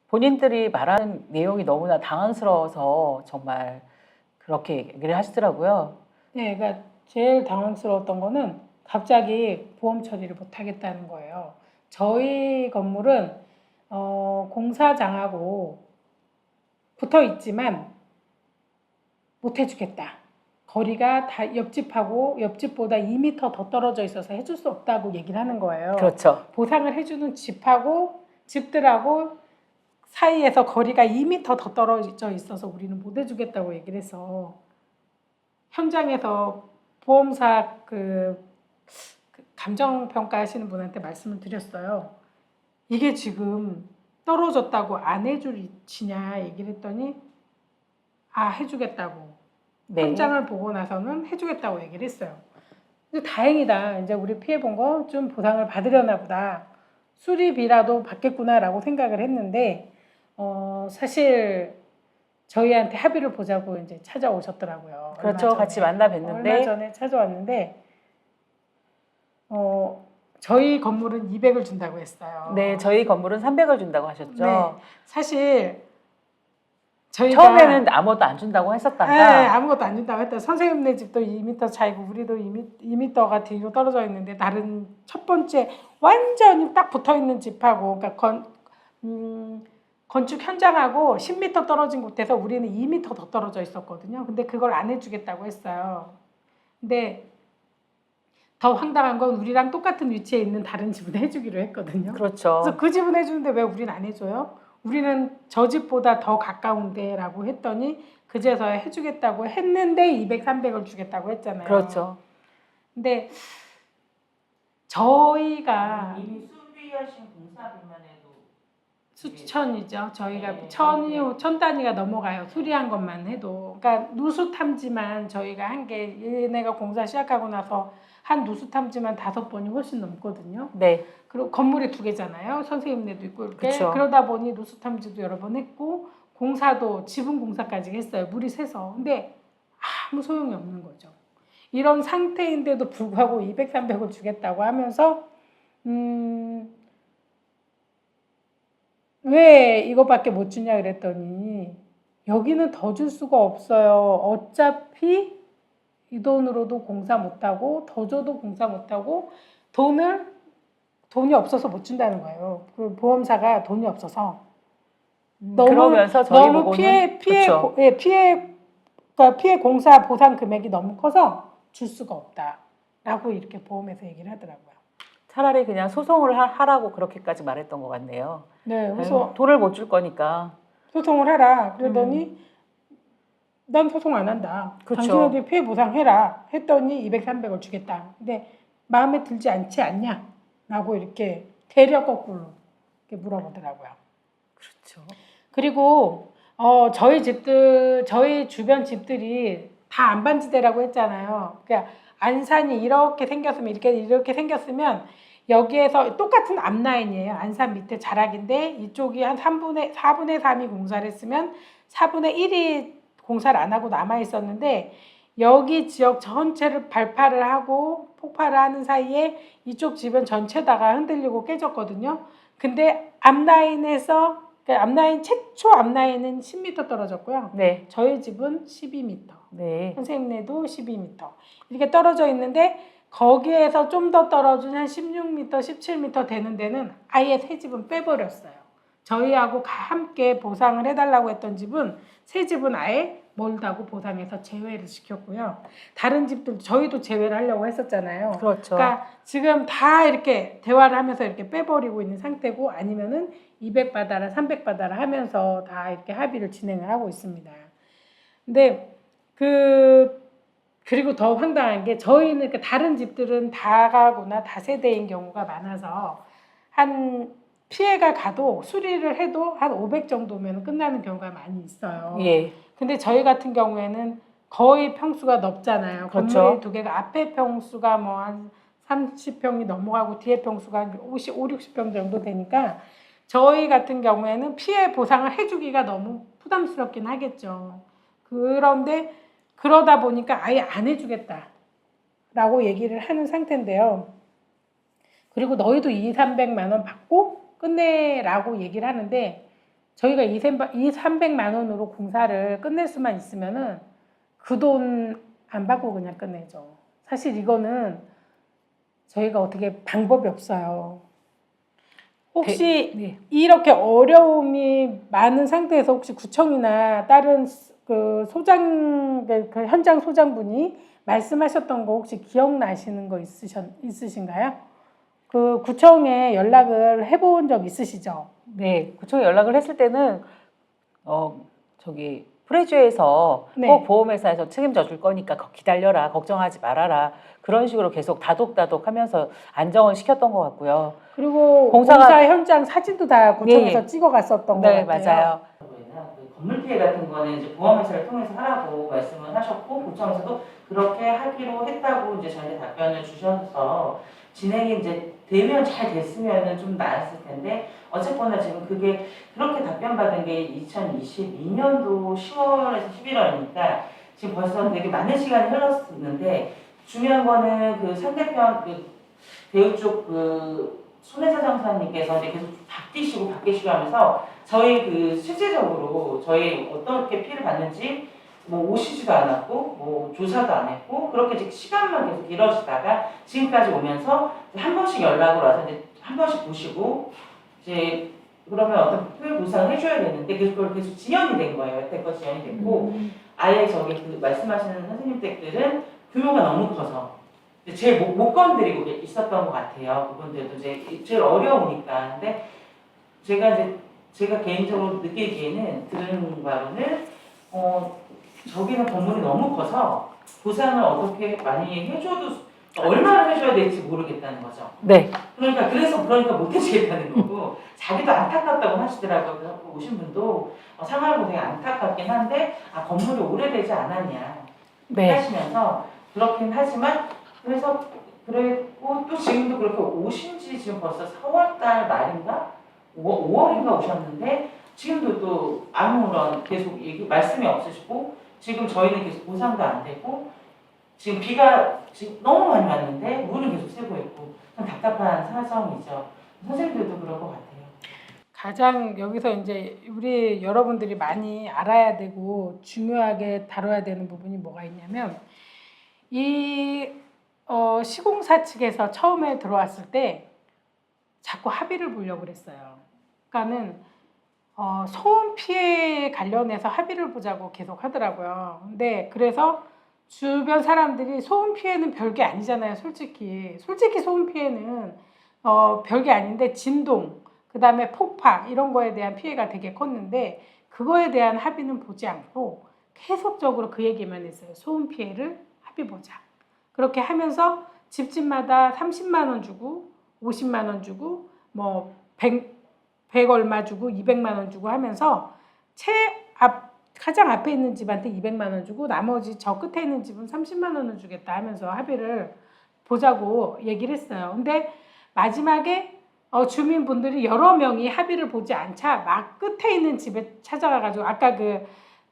본인들이 말하는 내용이 너무나 당황스러워서 정말 그렇게 얘기를 하시더라고요. 네, 그러니까 제일 당황스러웠던 거는 갑자기 보험 처리를 못 하겠다는 거예요. 저희 건물은 공사장하고 붙어 있지만 못 해주겠다. 거리가 다 옆집보다 2m 더 떨어져 있어서 해줄 수 없다고 얘기를 하는 거예요. 그렇죠. 보상을 해주는 집들하고 사이에서 거리가 2m 더 떨어져 있어서 우리는 못 해주겠다고 얘기를 해서 현장에서 보험사 그 감정평가 하시는 분한테 말씀을 드렸어요. 이게 지금 떨어졌다고 안 해줄 위치냐 얘기를 했더니 해주겠다고. 네. 현장을 보고 나서는 해주겠다고 얘기를 했어요. 근데 다행이다. 이제 우리 피해본 거 좀 보상을 받으려나 보다. 수리비라도 받겠구나라고 생각을 했는데 사실 저희한테 합의를 보자고 이제 찾아오셨더라고요. 그렇죠. 같이 만나 뵀는데 얼마 전에 찾아왔는데 저희 건물은 200을 준다고 했어요. 네, 저희 건물은 300을 준다고 하셨죠. 네, 사실 저희가 처음에는 아무것도 안 준다고 했었다가 아무것도 안 준다고 했다. 선생님네 집도 2m 차이고 우리도 2m가 뒤로 떨어져 있는데 다른 첫 번째 완전히 딱 붙어 있는 집하고 그러니까 건축 현장하고 10m 떨어진 곳에서 우리는 2m 더 떨어져 있었거든요. 근데 그걸 안 해주겠다고 했어요. 근데 더 황당한 건 우리랑 똑같은 위치에 있는 다른 집은 해주기로 했거든요. 그렇죠. 그래서 그 집은 해주는데 왜 우리는 안 해줘요? 우리는 저 집보다 더 가까운데라고 했더니 그제서야 해주겠다고 했는데 200, 300을 주겠다고 했잖아요. 그렇죠. 근데 저희가 이미 수리하신 공사비만 해도 수천이죠. 저희가 네. 천 단위가 넘어가요. 수리한 것만 해도. 그러니까 누수 탐지만 저희가 한 게 얘네가 공사 시작하고 나서 한 누수 탐지만 5번이 훨씬 넘거든요. 네. 그리고 건물이 2개잖아요. 선생님네도 있고 이렇게. 그쵸. 그러다 보니 누수 탐지도 여러 번 했고 공사도 지붕 공사까지 했어요. 물이 새서. 근데 아무 소용이 없는 거죠. 이런 상태인데도 불구하고 200, 300을 주겠다고 하면서 왜 이거밖에 못 주냐 그랬더니 여기는 더 줄 수가 없어요. 어차피 이 돈으로도 공사 못하고 더 줘도 공사 못하고 돈이 없어서 못 준다는 거예요. 그 보험사가 돈이 없어서 그러면서 저희 너무 보고는 그렇죠. 피해 공사 보상 금액이 너무 커서 줄 수가 없다라고 이렇게 보험에서 얘기를 하더라고요. 차라리 그냥 소송을 하라고 그렇게까지 말했던 것 같네요. 네, 그래서 돈을 못 줄 거니까. 소송을 하라. 그러더니 난 소송 안 한다. 그렇죠. 당신들이 피해 보상해라. 했더니 200, 300을 주겠다. 근데 마음에 들지 않지 않냐? 라고 이렇게 대려 거꾸로 이렇게 물어보더라고요. 그렇죠. 그리고 저희 주변 집들이 다 안반지대라고 했잖아요. 그러니까 안산이 이렇게 생겼으면 여기에서 똑같은 앞라인이에요. 안산 밑에 자락인데 이쪽이 한 4분의 3이 공사를 했으면 4분의 1이 공사를 안 하고 남아 있었는데 여기 지역 전체를 발파를 하고 폭발을 하는 사이에 이쪽 집은 전체다가 흔들리고 깨졌거든요. 근데 앞라인에서 앞라인 최초 앞라인은 10m 떨어졌고요. 네. 저희 집은 12m. 네. 선생님네도 12m. 이렇게 떨어져 있는데 거기에서 좀 더 떨어진 한 16m, 17m 되는 데는 아예 새 집은 빼버렸어요. 저희하고 함께 보상을 해달라고 했던 집은 새 집은 아예 멀다고 보상해서 제외를 시켰고요. 다른 집들 저희도 제외를 하려고 했었잖아요. 그렇죠. 그러니까 지금 다 이렇게 대화를 하면서 이렇게 빼버리고 있는 상태고 아니면은 200 받아라, 300 받아라 하면서 다 이렇게 합의를 진행을 하고 있습니다. 근데 그리고 더 황당한 게 저희는 이렇게 다른 집들은 다가구나 다세대인 경우가 많아서 한 피해가 가도 수리를 해도 한 500 정도면 끝나는 경우가 많이 있어요. 예. 근데 저희 같은 경우에는 거의 평수가 넓잖아요. 그렇죠. 건물이 두 개가 앞에 평수가 뭐 한 30평이 넘어가고 뒤에 평수가 한 5, 60평 정도 되니까 저희 같은 경우에는 피해 보상을 해주기가 너무 부담스럽긴 하겠죠. 그런데 그러다 보니까 아예 안 해주겠다라고 얘기를 하는 상태인데요. 그리고 너희도 200~300만 원 받고 끝내라고 얘기를 하는데 저희가 200~300만 원으로 공사를 끝낼 수만 있으면은 그 돈 안 받고 그냥 끝내죠. 사실 이거는 저희가 어떻게 방법이 없어요. 혹시 네. 이렇게 어려움이 많은 상태에서 혹시 구청이나 다른 그 그 현장 소장분이 말씀하셨던 거 혹시 기억나시는 거 있으신가요? 그 구청에 연락을 해본 적 있으시죠? 네. 구청에 연락을 했을 때는 저기 프레주에서 네. 꼭 보험회사에서 책임져 줄 거니까 기다려라, 걱정하지 말아라, 그런 식으로 계속 다독다독하면서 안정을 시켰던 것 같고요. 그리고 공사 현장 사진도 다 구청에서 예. 찍어 갔었던 네, 것 같아요. 맞아요. 그 건물 피해 같은 거는 이제 보험회사를 통해서 하라고 말씀을 하셨고 구청에서도 그렇게 하기로 했다고 이제 저희한테 답변을 주셔서 진행이 이제 되면 잘 됐으면은 좀 나았을 텐데 어쨌거나 지금 그게 그렇게 답변 받은 게 2022년도 10월에서 11월이니까 지금 벌써 되게 많은 시간이 흘렀는데 중요한 거는 그 상대편 그 배우 쪽 그 손혜사 장사님께서 이제 계속 바뀌시고 하면서 저희 그 실제적으로 저희 어떻게 피해를 받는지 뭐 오시지도 않았고 뭐 조사도 안 했고 그렇게 이제 시간만 계속 길어지다가 지금까지 오면서 한 번씩 연락을 와서 이제 한 번씩 보시고 이제 그러면 어떤 피해 보상을 해줘야 되는데 그걸 계속 지연이 된 거예요. 여태껏 지연이 됐고 아예 저기 그 말씀하시는 선생님 댁들은 규모가 너무 커서 제일 못 건드리고 있었던 것 같아요. 그분들도 이제 제일 어려우니까. 근데 제가 개인적으로 느끼기에는 들은 바로는 저기는 건물이 너무 커서 보상을 어떻게 많이 해줘도 얼마를 해줘야 될지 모르겠다는 거죠. 네. 그러니까 못 해주겠다는 거고 자기도 안타깝다고 하시더라고요. 그래서 오신 분도 상황을 보고 되게 안타깝긴 한데 건물이 오래되지 않았냐 네. 하시면서 그렇긴 하지만 그래서 그랬고 또 지금도 그렇게 오신 지 지금 벌써 4월달 말인가 5월인가 오셨는데 지금도 또 아무런 계속 말씀이 없으시고 지금 저희는 계속 보상도 안 되고 지금 비가 지금 너무 많이 왔는데 물은 계속 새고 있고 참 답답한 사정이죠. 선생님들도 그럴 것 같아요. 가장 여기서 이제 우리 여러분들이 많이 알아야 되고 중요하게 다뤄야 되는 부분이 뭐가 있냐면 이 시공사 측에서 처음에 들어왔을 때 자꾸 합의를 보려고 그랬어요. 그러니까는 소음 피해 관련해서 합의를 보자고 계속 하더라고요. 근데 그래서 주변 사람들이 소음 피해는 별게 아니잖아요. 솔직히 소음 피해는 별게 아닌데 진동, 그 다음에 폭파 이런 거에 대한 피해가 되게 컸는데 그거에 대한 합의는 보지 않고 계속적으로 그 얘기만 했어요. 소음 피해를 합의 보자. 그렇게 하면서 집집마다 30만 원 주고 50만 원 주고 뭐 100 얼마 주고 200만 원 주고 하면서 가장 앞에 있는 집한테 200만 원 주고 나머지 저 끝에 있는 집은 30만 원을 주겠다 하면서 합의를 보자고 얘기를 했어요. 근데 마지막에 주민분들이 여러 명이 합의를 보지 않자 막 끝에 있는 집에 찾아가가지고 아까 그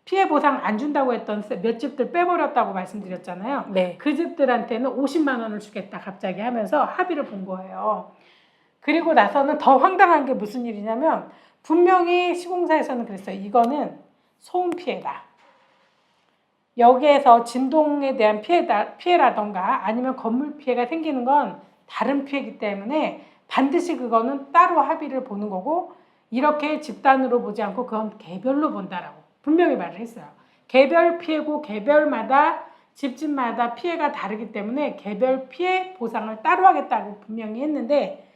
피해 보상 안 준다고 했던 몇 집들 빼버렸다고 말씀드렸잖아요. 네. 그 집들한테는 50만 원을 주겠다 갑자기 하면서 합의를 본 거예요. 그리고 나서는 더 황당한 게 무슨 일이냐면 분명히 시공사에서는 그랬어요. 이거는 소음 피해다. 여기에서 진동에 대한 피해라던가 아니면 건물 피해가 생기는 건 다른 피해이기 때문에 반드시 그거는 따로 합의를 보는 거고 이렇게 집단으로 보지 않고 그건 개별로 본다라고 분명히 말을 했어요. 개별 피해고 개별마다 집집마다 피해가 다르기 때문에 개별 피해 보상을 따로 하겠다고 분명히 했는데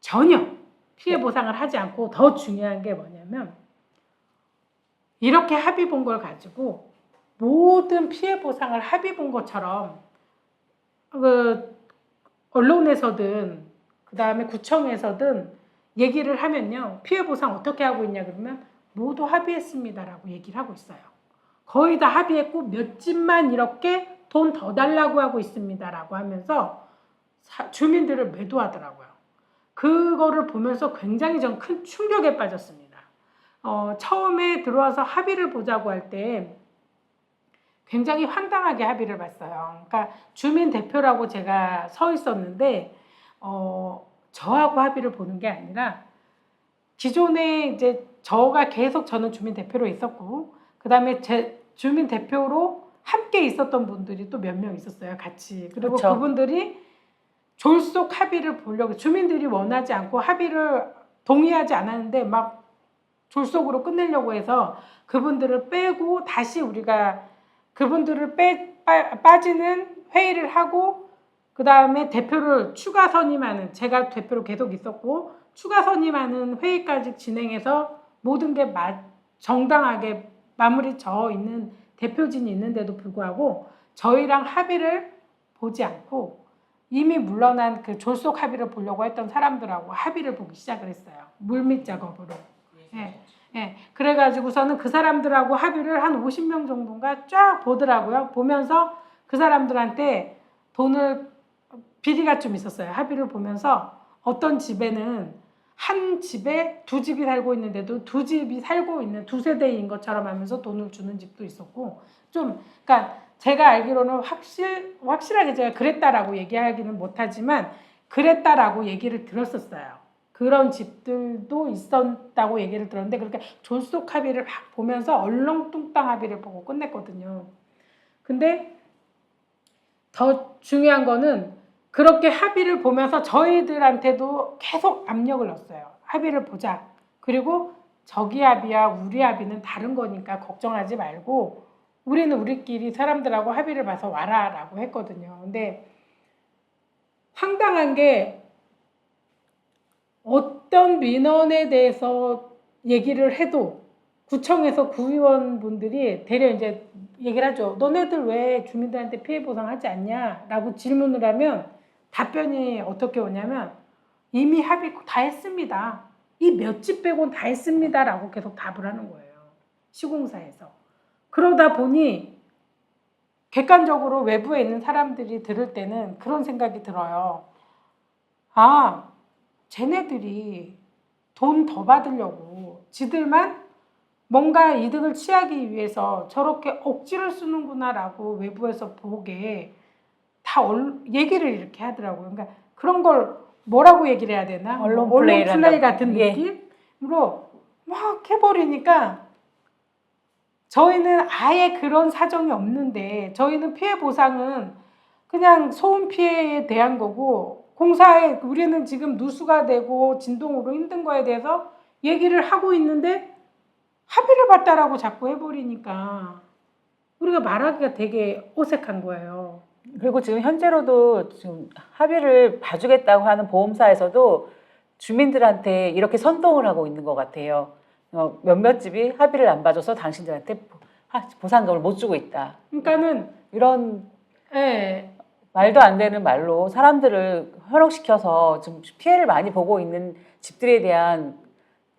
전혀 피해 보상을 하지 않고 더 중요한 게 뭐냐면 이렇게 합의 본 걸 가지고 모든 피해 보상을 합의 본 것처럼 그 언론에서든 그 다음에 구청에서든 얘기를 하면요. 피해 보상 어떻게 하고 있냐 그러면 모두 합의했습니다라고 얘기를 하고 있어요. 거의 다 합의했고 몇 집만 이렇게 돈 더 달라고 하고 있습니다라고 하면서 주민들을 매도하더라고요. 그거를 보면서 굉장히 전 큰 충격에 빠졌습니다. 처음에 들어와서 합의를 보자고 할 때 굉장히 황당하게 합의를 봤어요. 그러니까 주민 대표라고 제가 서 있었는데 저하고 합의를 보는 게 아니라 기존에 이제 저가 계속 저는 주민 대표로 있었고 그 다음에 제 주민 대표로 함께 있었던 분들이 또 몇 명 있었어요. 같이. 그리고 그쵸. 그분들이 졸속 합의를 보려고 주민들이 원하지 않고 합의를 동의하지 않았는데 막 졸속으로 끝내려고 해서 그분들을 빼고 다시 우리가 그분들을 빠지는 회의를 하고 그 다음에 대표를 추가 선임하는 제가 대표로 계속 있었고 추가 선임하는 회의까지 진행해서 모든 게 정당하게 마무리 져 있는 대표진이 있는데도 불구하고 저희랑 합의를 보지 않고 이미 물러난 그 졸속 합의를 보려고 했던 사람들하고 합의를 보기 시작을 했어요. 물밑 작업으로. 예. 예. 그래가지고서는 그 사람들하고 합의를 한 50명 정도인가 쫙 보더라고요. 보면서 그 사람들한테 돈을 비리가 좀 있었어요. 합의를 보면서 어떤 집에는 한 집에 두 집이 살고 있는데도 두 집이 살고 있는 두 세대인 것처럼 하면서 돈을 주는 집도 있었고 좀 그러니까 제가 알기로는 확실하게 제가 그랬다라고 얘기하기는 못하지만 그랬다라고 얘기를 들었었어요. 그런 집들도 있었다고 얘기를 들었는데 그렇게 졸속 합의를 막 보면서 얼렁뚱땅 합의를 보고 끝냈거든요. 근데 더 중요한 거는 그렇게 합의를 보면서 저희들한테도 계속 압력을 넣었어요. 합의를 보자. 그리고 저기 합의야 우리 합의는 다른 거니까 걱정하지 말고 우리는 우리끼리 사람들하고 합의를 봐서 와라 라고 했거든요. 근데 황당한 게 어떤 민원에 대해서 얘기를 해도 구청에서 구의원분들이 대려 이제 얘기를 하죠. 너네들 왜 주민들한테 피해 보상하지 않냐? 라고 질문을 하면 답변이 어떻게 오냐면 이미 합의 다 했습니다. 이 몇 집 빼고는 다 했습니다. 라고 계속 답을 하는 거예요. 시공사에서. 그러다 보니 객관적으로 외부에 있는 사람들이 들을 때는 그런 생각이 들어요. 아, 쟤네들이 돈 더 받으려고 지들만 뭔가 이득을 취하기 위해서 저렇게 억지를 쓰는구나 라고 외부에서 보게 다 얘기를 이렇게 하더라고요. 그러니까 그런 걸 뭐라고 얘기를 해야 되나? 언론 플레이 플레이란다고. 같은 예. 느낌으로 막 해버리니까 저희는 아예 그런 사정이 없는데 저희는 피해 보상은 그냥 소음 피해에 대한 거고 공사에 우리는 지금 누수가 되고 진동으로 힘든 거에 대해서 얘기를 하고 있는데 합의를 봤다라고 자꾸 해버리니까 우리가 말하기가 되게 어색한 거예요. 그리고 지금 현재로도 지금 합의를 봐주겠다고 하는 보험사에서도 주민들한테 이렇게 선동을 하고 있는 것 같아요. 몇몇 집이 합의를 안 봐줘서 당신들한테 보상금을 못 주고 있다. 그러니까는 이런 예, 말도 안 되는 말로 사람들을 현혹시켜서 좀 피해를 많이 보고 있는 집들에 대한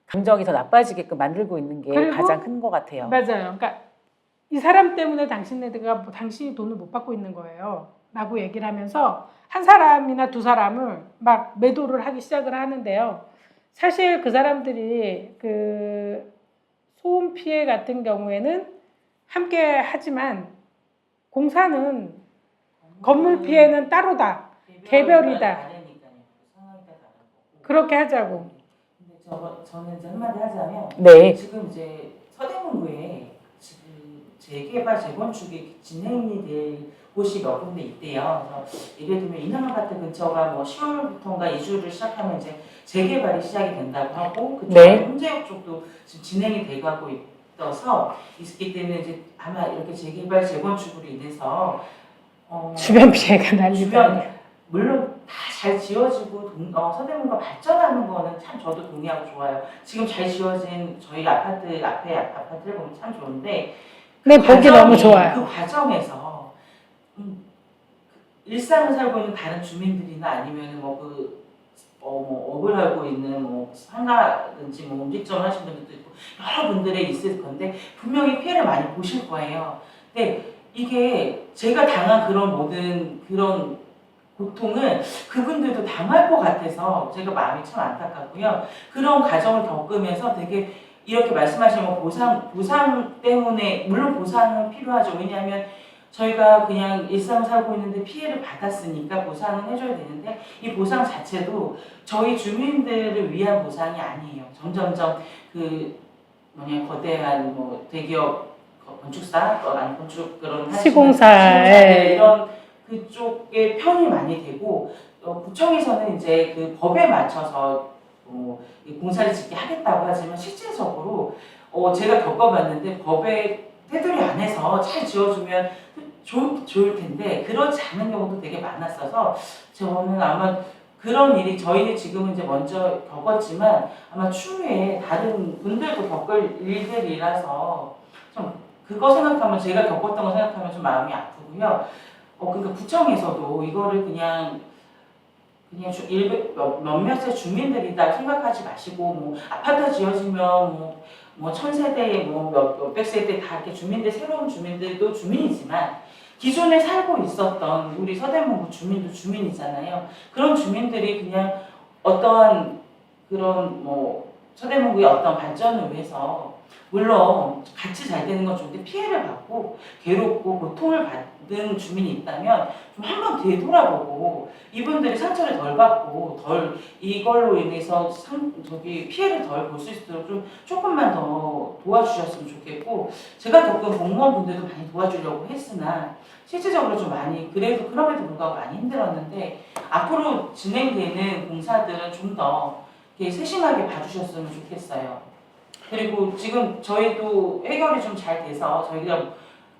감정이 더 나빠지게끔 만들고 있는 게 그리고 가장 큰 것 같아요. 맞아요. 그러니까 이 사람 때문에 당신네가 당신이 돈을 못 받고 있는 거예요. 라고 얘기를 하면서 한 사람이나 두 사람을 막 매도를 하기 시작을 하는데요. 사실 그 사람들이 그 소음 피해 같은 경우에는 함께 하지만 공사는 건물 피해는 따로다. 개별이다. 다르니까요. 상황이 다 다르고. 그렇게 하자고. 근데 저는 이제 한마디 하자면 네. 지금 이제 서대문구에 지금 재개발 재건축이 진행이 될 곳이 몇 군데 있대요. 그래서 예를 들면 인삼아파트 근처가 뭐 10월부터인가 이주를 시작하면 이제 재개발이 시작이 된다고 하고 그쪽 네. 홍제역 쪽도 지금 진행이 돼가고 있어서 있기 때문에 이제 아마 이렇게 재개발 재건축으로 인해서 주변 피해가 난리다. 주변 물론 다 잘 지어지고 서대문구가 발전하는 거는 참 저도 동의하고 좋아요. 지금 잘 지어진 저희 아파트 앞에 아파트를 보면 참 좋은데 네, 보기 너무 그 좋아요. 과정에서 일상을 살고 있는 다른 주민들이나 아니면 뭐 업을 하고 있는 뭐 상가든지 뭐 음식점 하시는 분들도 있고 여러 분들이 있을 건데 분명히 피해를 많이 보실 거예요. 근데 이게 제가 당한 그런 모든 그런 고통을 그분들도 당할 것 같아서 제가 마음이 참 안타깝고요. 그런 과정을 겪으면서 되게 이렇게 말씀하신 뭐 보상 때문에 물론 보상은 필요하죠. 왜냐하면 저희가 그냥 일상을 살고 있는데 피해를 받았으니까 보상은 해줘야 되는데 이 보상 자체도 저희 주민들을 위한 보상이 아니에요. 점점점 거대한 뭐 대기업 건축사 아니 건축 그런 시공사에 이런 그쪽에 편이 많이 되고 구청에서는 이제 그 법에 맞춰서 이 공사를 짓게 하겠다고 하지만 실질적으로 제가 겪어봤는데 법에 테두리 안에서 잘 지어주면 좋을 텐데 그렇지 않은 경우도 되게 많았어서 저는 아마 그런 일이 저희는 지금은 이제 먼저 겪었지만 아마 추후에 다른 분들도 겪을 일들이라서 좀 그거 생각하면 제가 겪었던 거 생각하면 좀 마음이 아프고요. 그러니까 구청에서도 이거를 그냥 몇몇의 주민들이다 생각하지 마시고 뭐 아파트 지어지면 뭐 1000세대 몇백 세대 다 이렇게 주민들 새로운 주민들도 주민이지만 기존에 살고 있었던 우리 서대문구 주민도 주민이잖아요. 그런 주민들이 그냥 어떠한 그런 서대문구의 어떤 발전을 위해서 물론 같이 잘 되는 건 좋은데 피해를 받고 괴롭고 고통을 받는 주민이 있다면 좀 한번 되돌아보고 이분들이 상처를 덜 받고 이걸로 인해서 피해를 덜 볼 수 있도록 좀 조금만 더 도와주셨으면 좋겠고 제가 겪은 공무원분들도 많이 도와주려고 했으나 실질적으로 좀 많이 그래도 그럼에도 불구하고 많이 힘들었는데 앞으로 진행되는 공사들은 좀 더 세심하게 봐주셨으면 좋겠어요. 그리고 지금 저희도 해결이 좀 잘 돼서 저희가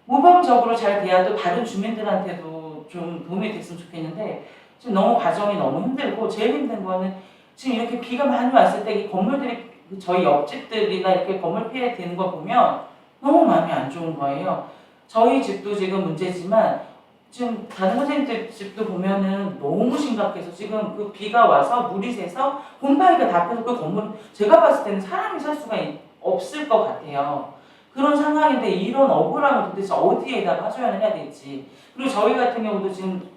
모범적으로 잘 돼야 또 다른 주민들한테도 좀 도움이 됐으면 좋겠는데 지금 과정이 너무 힘들고 제일 힘든 거는 지금 이렇게 비가 많이 왔을 때 이 건물들이 저희 옆집들이나 이렇게 건물 피해 되는 거 보면 너무 마음이 안 좋은 거예요. 저희 집도 지금 문제지만 지금 다른 선생님들 집도 보면은 너무 심각해서 지금 그 비가 와서 물이 새서 곰팡이가 다 펴서 그 건물 제가 봤을 때는 사람이 살 수가 없을 것 같아요. 그런 상황인데 이런 억울함을 도대체 어디에다가 하소연을 해야 될지 그리고 저희 같은 경우도 지금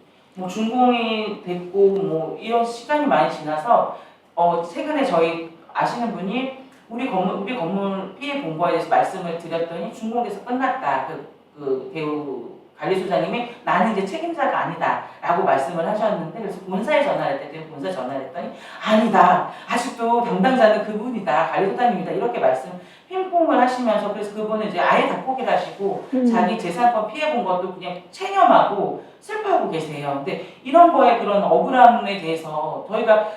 준공이 됐고 이런 시간이 많이 지나서 최근에 저희 아시는 분이 우리 건물 피해 본 거에 대해서 말씀을 드렸더니 준공돼서 끝났다. 그 대우 관리소장님이 나는 이제 책임자가 아니다 라고 말씀을 하셨는데 그래서 본사에 전화를 했더니 본사에 전화를 했더니 아니다 아직도 담당자는 그분이다 관리소장님이다 이렇게 말씀 핑퐁을 하시면서 그래서 그분은 이제 아예 다 포기를 하시고 자기 재산권 피해 본 것도 그냥 체념하고 슬퍼하고 계세요. 근데 이런 거에 그런 억울함에 대해서 저희가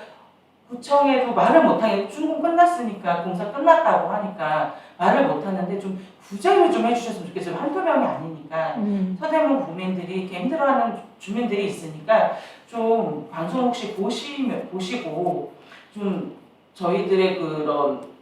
구청에도 말을 못하게 준공 끝났으니까 공사 끝났다고 하니까 말을 못하는데 좀 구제를 좀 해주셨으면 좋겠어요. 한두 명이 아니니까 서대문 국민들이 이렇게 힘들어하는 주민들이 있으니까 좀 방송 혹시 보시고 좀 저희들의 그런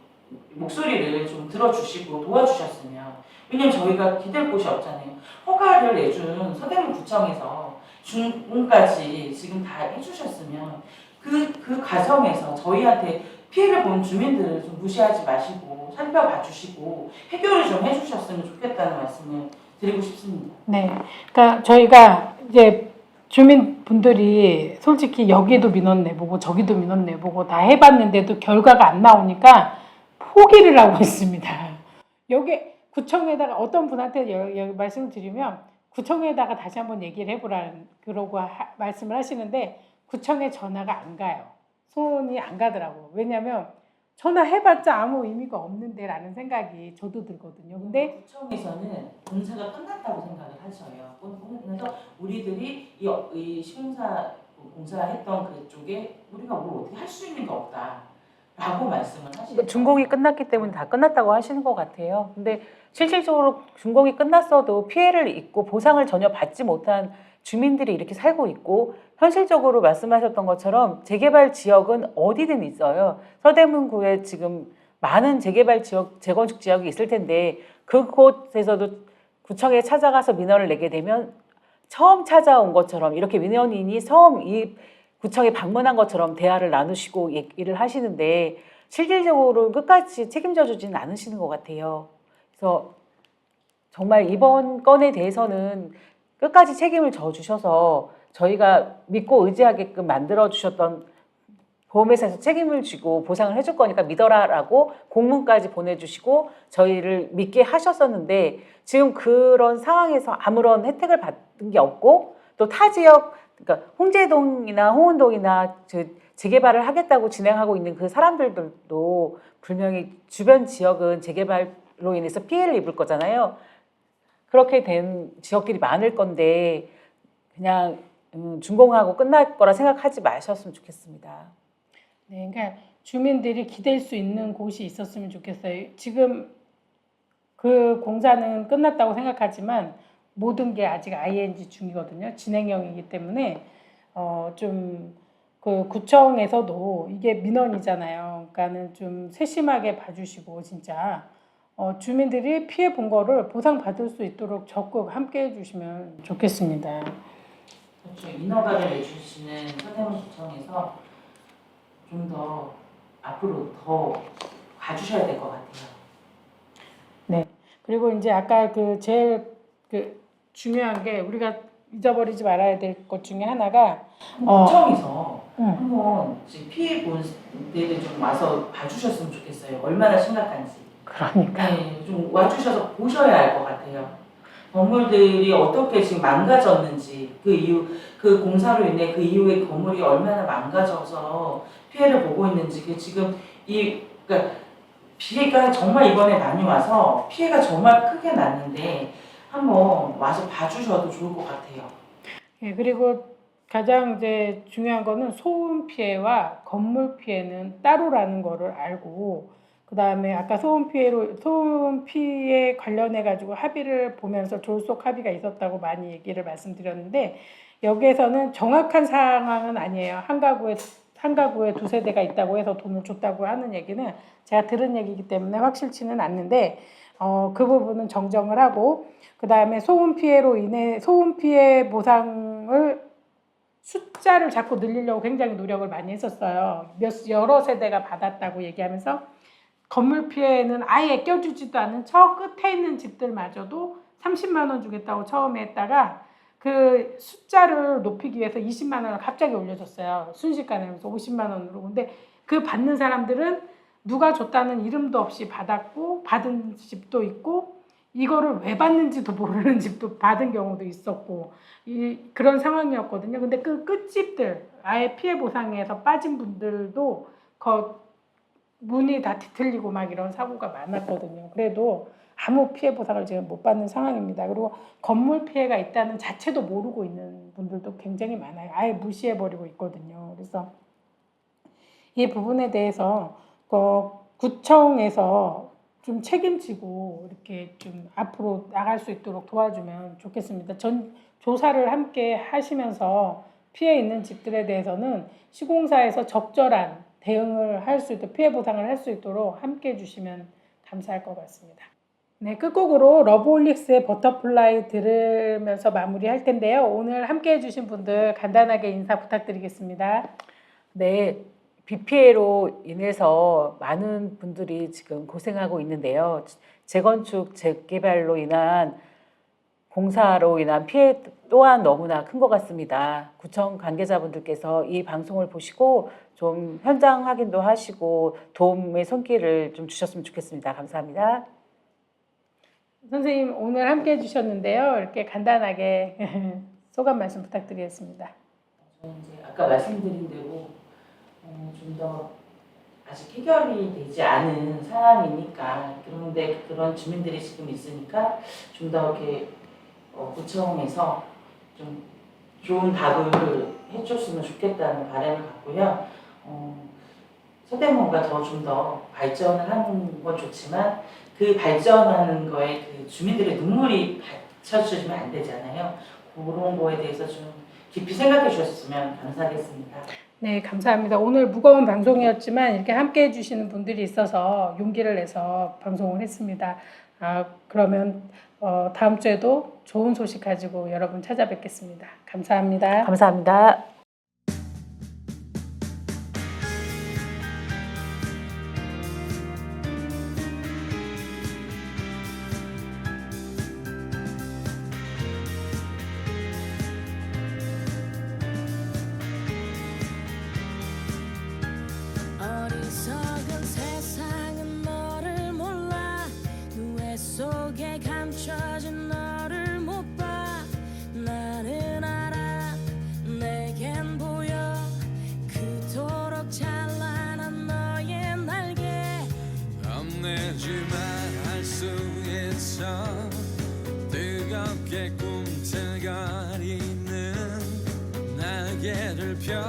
목소리를 좀 들어주시고 도와주셨으면 왜냐면 저희가 기댈 곳이 없잖아요. 허가를 내준 서대문 구청에서 준공까지 지금 다 해주셨으면 그 과정에서 저희한테 피해를 본 주민들을 좀 무시하지 마시고 살펴봐 주시고 해결을 좀 해주셨으면 좋겠다는 말씀을 드리고 싶습니다. 네, 그러니까 저희가 이제 주민분들이 솔직히 여기도 민원 내보고 저기도 민원 내보고 다 해봤는데도 결과가 안 나오니까 포기를 하고 있습니다. 여기 구청에다가 어떤 분한테 말씀을 드리면 구청에다가 다시 한번 얘기를 해보라는 그러고 말씀을 하시는데 구청에 전화가 안 가요. 손이 안 가더라고. 왜냐면 전화해봤자 아무 의미가 없는데 라는 생각이 저도 들거든요. 근데 구청에서는 공사가 끝났다고 생각을 하셔요. 그래서 우리들이 이 시공사 공사했던 그쪽에 우리가 뭘 어떻게 할 수 있는 게 없다라고 말씀을 하시는 준공이 끝났기 때문에 다 끝났다고 하시는 것 같아요. 근데 실질적으로 준공이 끝났어도 피해를 입고 보상을 전혀 받지 못한 주민들이 이렇게 살고 있고 현실적으로 말씀하셨던 것처럼 재개발 지역은 어디든 있어요. 서대문구에 지금 많은 재개발 지역, 재건축 지역이 있을 텐데 그곳에서도 구청에 찾아가서 민원을 내게 되면 처음 찾아온 것처럼 이렇게 민원인이 처음 이 구청에 방문한 것처럼 대화를 나누시고 얘기를 하시는데 실질적으로 끝까지 책임져 주지는 않으시는 것 같아요. 그래서 정말 이번 건에 대해서는 끝까지 책임을 져주셔서 저희가 믿고 의지하게끔 만들어주셨던 보험회사에서 책임을 지고 보상을 해줄 거니까 믿어라라고 공문까지 보내주시고 저희를 믿게 하셨었는데 지금 그런 상황에서 아무런 혜택을 받은 게 없고 또 타 지역 그러니까 홍제동이나 홍은동이나 재개발을 하겠다고 진행하고 있는 그 사람들도 분명히 주변 지역은 재개발로 인해서 피해를 입을 거잖아요. 그렇게 된 지역들이 많을 건데 그냥 준공하고 끝날 거라 생각하지 마셨으면 좋겠습니다. 네, 그러니까 주민들이 기댈 수 있는 곳이 있었으면 좋겠어요. 지금 그 공사는 끝났다고 생각하지만 모든 게 아직 ING 중이거든요. 진행형이기 때문에 좀 그 구청에서도 이게 민원이잖아요. 그러니까는 좀 세심하게 봐주시고 진짜 주민들이 피해 본 거를 보상받을 수 있도록 적극 함께 해주시면 좋겠습니다. 그렇죠. 인허가를 내주시는 서대문구청에서 좀 더 앞으로 더 가주셔야 될 것 같아요. 네. 그리고 이제 아까 그 제일 그 중요한 게 우리가 잊어버리지 말아야 될 것 중에 하나가 구청에서 응. 한번 지금 피해 본 데를 좀 와서 봐주셨으면 좋겠어요. 얼마나 심각한지. 그러니까 네, 좀 와주셔서 보셔야 알 것 같아요. 건물들이 어떻게 지금 망가졌는지 그 이후 그 공사로 인해 그 이후에 건물이 얼마나 망가져서 피해를 보고 있는지 그 지금 그러니까 비가 정말 이번에 많이 와서 피해가 정말 크게 났는데 한번 와서 봐주셔도 좋을 것 같아요. 예, 그리고 가장 이제 중요한 거는 소음 피해와 건물 피해는 따로라는 거를 알고 그다음에 아까 소음 피해 관련해 가지고 합의를 보면서 졸속 합의가 있었다고 많이 얘기를 말씀드렸는데 여기에서는 정확한 상황은 아니에요. 한 가구에 두세 대가 있다고 해서 돈을 줬다고 하는 얘기는 제가 들은 얘기이기 때문에 확실치는 않는데 그 부분은 정정을 하고 그다음에 소음 피해 보상을 숫자를 자꾸 늘리려고 굉장히 노력을 많이 했었어요. 여러 세대가 받았다고 얘기하면서 건물 피해는 아예 껴주지도 않은 저 끝에 있는 집들마저도 30만 원 주겠다고 처음에 했다가 그 숫자를 높이기 위해서 20만 원을 갑자기 올려줬어요. 순식간에 하면서 50만 원으로. 근데 그 받는 사람들은 누가 줬다는 이름도 없이 받았고 받은 집도 있고 이거를 왜 받는지도 모르는 집도 받은 경우도 있었고 그런 상황이었거든요. 근데 그 끝집들 아예 피해 보상에서 빠진 분들도 문이 다 뒤틀리고 막 이런 사고가 많았거든요. 그래도 아무 피해 보상을 지금 못 받는 상황입니다. 그리고 건물 피해가 있다는 자체도 모르고 있는 분들도 굉장히 많아요. 아예 무시해버리고 있거든요. 그래서 이 부분에 대해서 구청에서 좀 책임지고 이렇게 좀 앞으로 나갈 수 있도록 도와주면 좋겠습니다. 조사를 함께 하시면서 피해 있는 집들에 대해서는 시공사에서 적절한 대응을 할 수 있도록 피해 보상을 할 수 있도록 함께 해주시면 감사할 것 같습니다. 네, 끝곡으로 러브홀릭스의 버터플라이 들으면서 마무리할 텐데요. 오늘 함께 해주신 분들 간단하게 인사 부탁드리겠습니다. 네, 비 피해로 인해서 많은 분들이 지금 고생하고 있는데요. 재건축, 재개발로 인한 공사로 인한 피해 또한 너무나 큰 것 같습니다. 구청 관계자분들께서 이 방송을 보시고 좀 현장 확인도 하시고 도움의 손길을 좀 주셨으면 좋겠습니다. 감사합니다. 선생님 오늘 함께 해주셨는데요. 이렇게 간단하게 소감 말씀 부탁드리겠습니다. 저는 이제 아까 말씀드린 대로 좀 더 아직 해결이 되지 않은 상황이니까 그런데 그런 주민들이 지금 있으니까 좀 더 이렇게 구청에서 좀 좋은 답을 해줬으면 좋겠다는 바람을 갖고요. 서대문구가 더 좀 더 발전을 하는 건 좋지만 그 발전하는 거에 그 주민들의 눈물이 받쳐주시면 안 되잖아요. 그런 거에 대해서 좀 깊이 생각해 주셨으면 감사하겠습니다. 네, 감사합니다. 오늘 무거운 방송이었지만 이렇게 함께 해주시는 분들이 있어서 용기를 내서 방송을 했습니다. 그러면 다음 주에도 좋은 소식 가지고 여러분 찾아뵙겠습니다. 감사합니다. 감사합니다. 어리석은 세상은 너를 몰라 누에 속에 감춰진 너를 못 봐 나는 알아 내겐 보여 그토록 찬란한 너의 날개 겁내지 말수 있어 뜨겁게 꿈틀거리는 날개를 펴